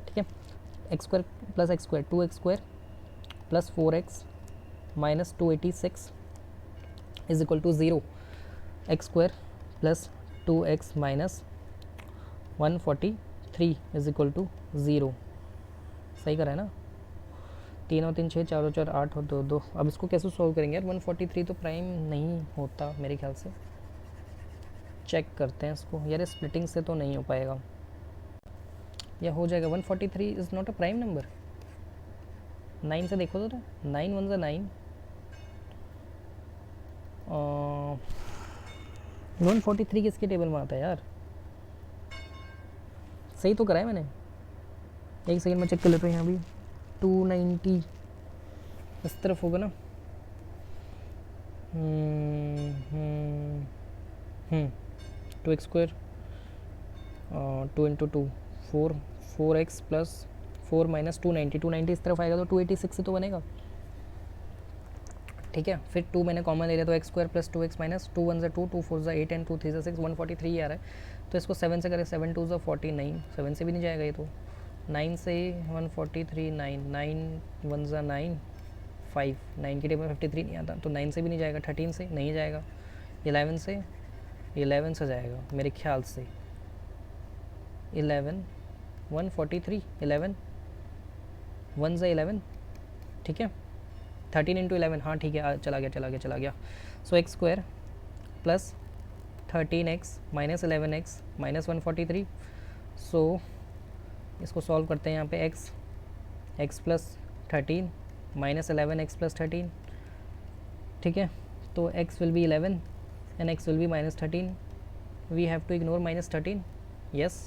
Speaker 1: ठीक है। X square plus x square 2x square plus 4x minus 286 is equal to 0, x square plus 2x minus 143 is equal to 0, सही करा है ना। 3 और 3 6, 4 और 4 8 और 2 2। अब इसको कैसे सॉल्व करेंगे यार, 143 तो प्राइम नहीं होता मेरे ख्याल से, चेक करते हैं इसको यार, स्प्लिटिंग से तो नहीं हो पाएगा, या हो जाएगा। 143 is not a prime number, 9 से देखो तो 9 1 9, 143 किसके टेबल में आता है यार, सही तो करा है मैंने, एक सेकेंड में चेक कर लेते हैं। यहाँ भी 290 इस तरफ होगा ना, 2x square 2 into 2 4x plus 4 minus 290 इस तरफ आएगा तो 286 से तो बनेगा, ठीक है। फिर 2 मैंने कॉमन ले लिया, तो x square plus 2x minus 2 1 2 2 4 8 and 2 3 6 143 आ रहा है, तो इसको 7 से करें, 7 2 49, 7 से भी नहीं जाएगा ये तो, 9 से 143 9 1 9 5, 9 की टेबल 53 नहीं आता, तो 9 से भी नहीं जाएगा, 13 से नहीं जाएगा, 11 से जाएगा मेरे ख्याल से, 11 143 11 1 से 11, ठीक है। 13 इंटू 11, हाँ ठीक है, चला गया। So x square plus 13x minus 11x minus 143। So इसको सॉल्व करते हैं यहाँ पे x plus 13 minus 11x plus 13, ठीक है। तो x will be 11 and x will be minus 13, we have to ignore minus 13, yes.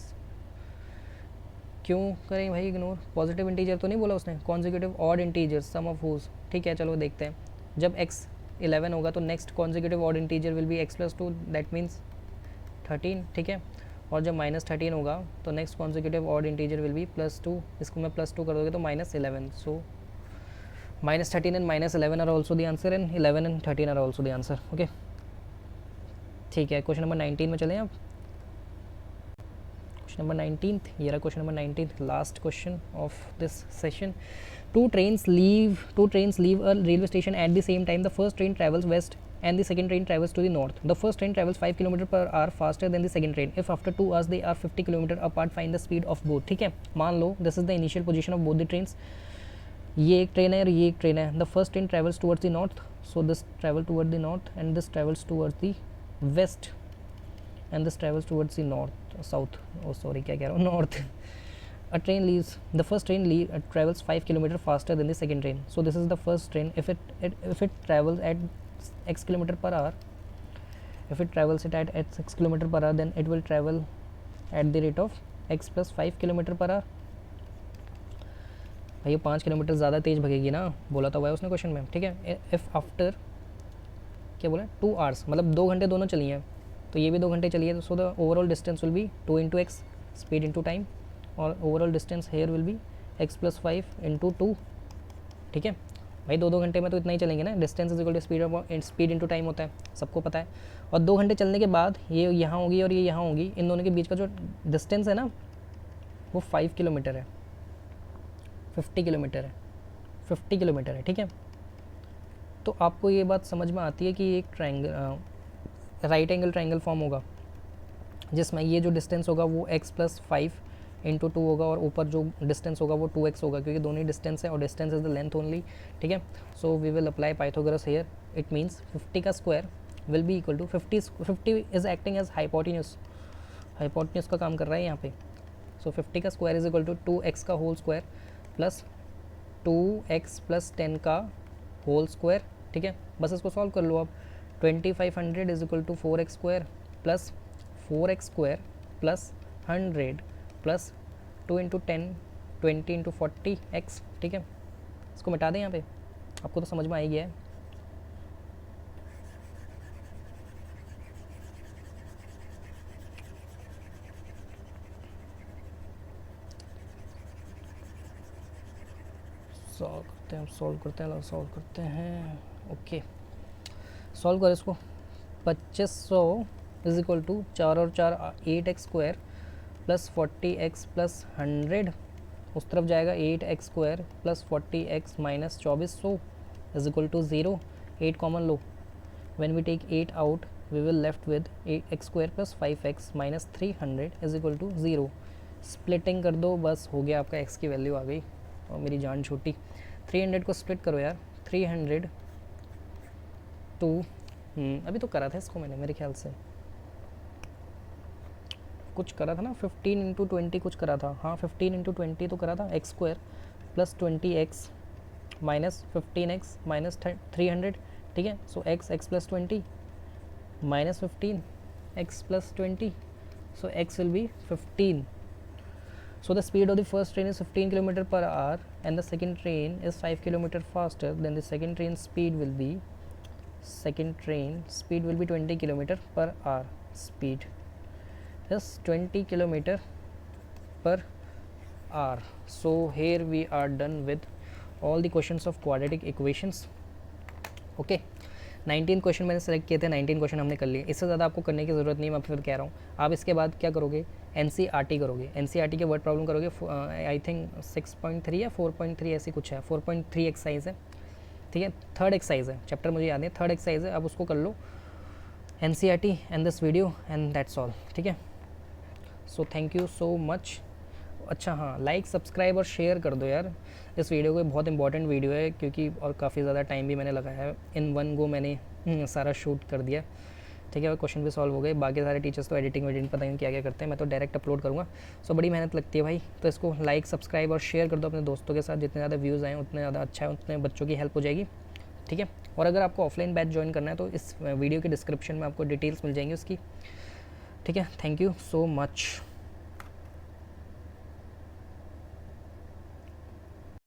Speaker 1: क्यों करें भाई इग्नोर, पॉजिटिव इंटीजर तो नहीं बोला उसने, consecutive odd integer sum of whose, ठीक है। चलो देखते हैं, जब x 11 होगा तो next consecutive odd integer will be x plus 2, that means 13, ठीक है। और जब माइनस 13 होगा तो next consecutive odd integer will be plus 2, इसको मैं प्लस 2 कर दोगे तो minus 11। So minus 13 and minus 11 are also the answer and 11 and 13 are also the answer, okay, ठीक है। क्वेश्चन नंबर 19 में चलें आप। क्वेश्चन नंबर 19, ये रहा question number 19, last question of this session. Two trains leave a railway station at the same time. The first train travels west and the second train travels to the north. The first train travels 5 km per hour faster than the second train. If after 2 hours they are 50 km apart, find the speed of both. ठीक है, मान लो this is the initial position of both the trains. ये एक train है और ये एक train है। The first train travels towards the north, so this travel toward the north and this travels towards the west and this travels towards the south. Oh sorry, क्या कह रहा हूँ, north. A train leaves, the first train travels 5 km faster than the second train. So this is the first train. If it travels at x km per hour, if it travels it at 6 km per hour, then it will travel at the rate of x plus 5 km per hour. भाई ये 5 kilometre ज़्यादा तेज़ भगेगी ना, बोला तो हुआ है उसने क्वेश्चन में, ठीक है। इफ़ आफ्टर क्या बोला 2 आवर्स, मतलब 2 घंटे दोनों चली हैं, तो ये भी 2 घंटे चली है, so the overall distance will be 2 into x, speed into time, और overall distance here will be x plus 5 into 2, ठीक है। भाई 2 घंटे में तो इतना ही चलेंगे ना, distance is equal to speed into time होता है, सबको पता है। और 2 घंटे चलने के बाद ये यहाँ होगी और ये यहाँ होगी, इन दोनों के बीच का जो डिस्टेंस है ना वो 5 किलोमीटर है, 50 किलोमीटर है, 50 किलोमीटर है, ठीक है। तो आपको ये बात समझ में आती है कि एक triangle right angle triangle form होगा जिसमें ये जो डिस्टेंस होगा वो x प्लस 5 इंटू 2 होगा और ऊपर जो डिस्टेंस होगा वो 2x होगा, क्योंकि दोनों ही डिस्टेंस है और distance is the length only, ठीक है। So we will apply Pythagoras here, it means 50 का square will be equal to 50 is acting as hypotenuse का काम कर रहा है यहाँ पे। सो 50 का square is equal to 2x का whole square plus 2x plus 10 का होल स्क्वायर, ठीक है। बस इसको सॉल्व कर लो आप। 2500 is equal to 4x square plus 4x square plus 100 plus 2 into 10 20 into 40 x, ठीक है। इसको मिटा दें यहाँ पे, आपको तो समझ में आ ही गया है। सॉल्व करते हैं ओके, सॉल्व करो इसको। 2500 इज इक्वल टू 4 और 4 8x square plus 40x plus 100, उस तरफ जाएगा 8x square plus 40x minus 2400 is equal to 0, 8 common लो, when we take 8 out we will left with 8x square plus 5x minus 300 is equal to 0। Splitting कर दो, बस हो गया आपका x की वैल्यू आ गई और मेरी जान छूटी। 300 को स्प्लिट करो यार, 300 टू अभी तो करा था इसको मैंने, मेरे ख्याल से कुछ करा था ना, 15 इंटू 20 कुछ करा था, हाँ 15 इंटू 20 तो करा था, x square plus 20x minus 15x minus 300, ठीक है। सो x plus 20 minus 15 x plus 20, so x will be 15. So the speed of the first train is 15 km per hour and the second train is 5 km faster, then the second train speed will be 20 km per hour speed. Yes, 20 km per hour. So here we are done with all the questions of quadratic equations. Okay, 19 question मैंने select किए थे, 19 question हमने कर लिए, इससे ज़्यादा आपको करने की ज़रूरत नहीं, मैं फिर कह रहा हूँ। आप इसके बाद क्या करोगे, NCERT करोगे, NCERT के वर्ड प्रॉब्लम करोगे, आई थिंक 6.3 या 4.3 ऐसी कुछ है, 4.3 एक्सरसाइज है, ठीक है। थर्ड एक्सरसाइज है, चैप्टर मुझे याद है, थर्ड एक्सरसाइज है, आप उसको कर लो, NCERT and this video and that's all, ठीक है। So thank you so much. अच्छा हाँ, लाइक सब्सक्राइब और शेयर कर दो यार इस वीडियो को, बहुत इंपॉर्टेंट वीडियो है क्योंकि और काफ़ी ज़्यादा टाइम भी मैंने लगाया है, इन वन गो मैंने सारा शूट कर दिया, ठीक है, क्वेश्चन भी सॉल्व हो गए। बाकी सारे टीचर्स तो एडिटिंग वेडिटिंग पता नहीं क्या क्या करते हैं, मैं तो डायरेक्ट अपलोड करूँगा। सो बड़ी मेहनत लगती है भाई, तो इसको लाइक सब्सक्राइब और शेयर कर दो अपने दोस्तों के साथ। जितने ज़्यादा व्यूज़ आए उतने ज़्यादा अच्छा है, उतने बच्चों की हेल्प हो जाएगी। ठीक है, और अगर आपको ऑफलाइन बैच ज्वाइन करना है तो इस वीडियो के डिस्क्रिप्शन में आपको डिटेल्स मिल जाएंगी उसकी। ठीक है, थैंक यू सो मच।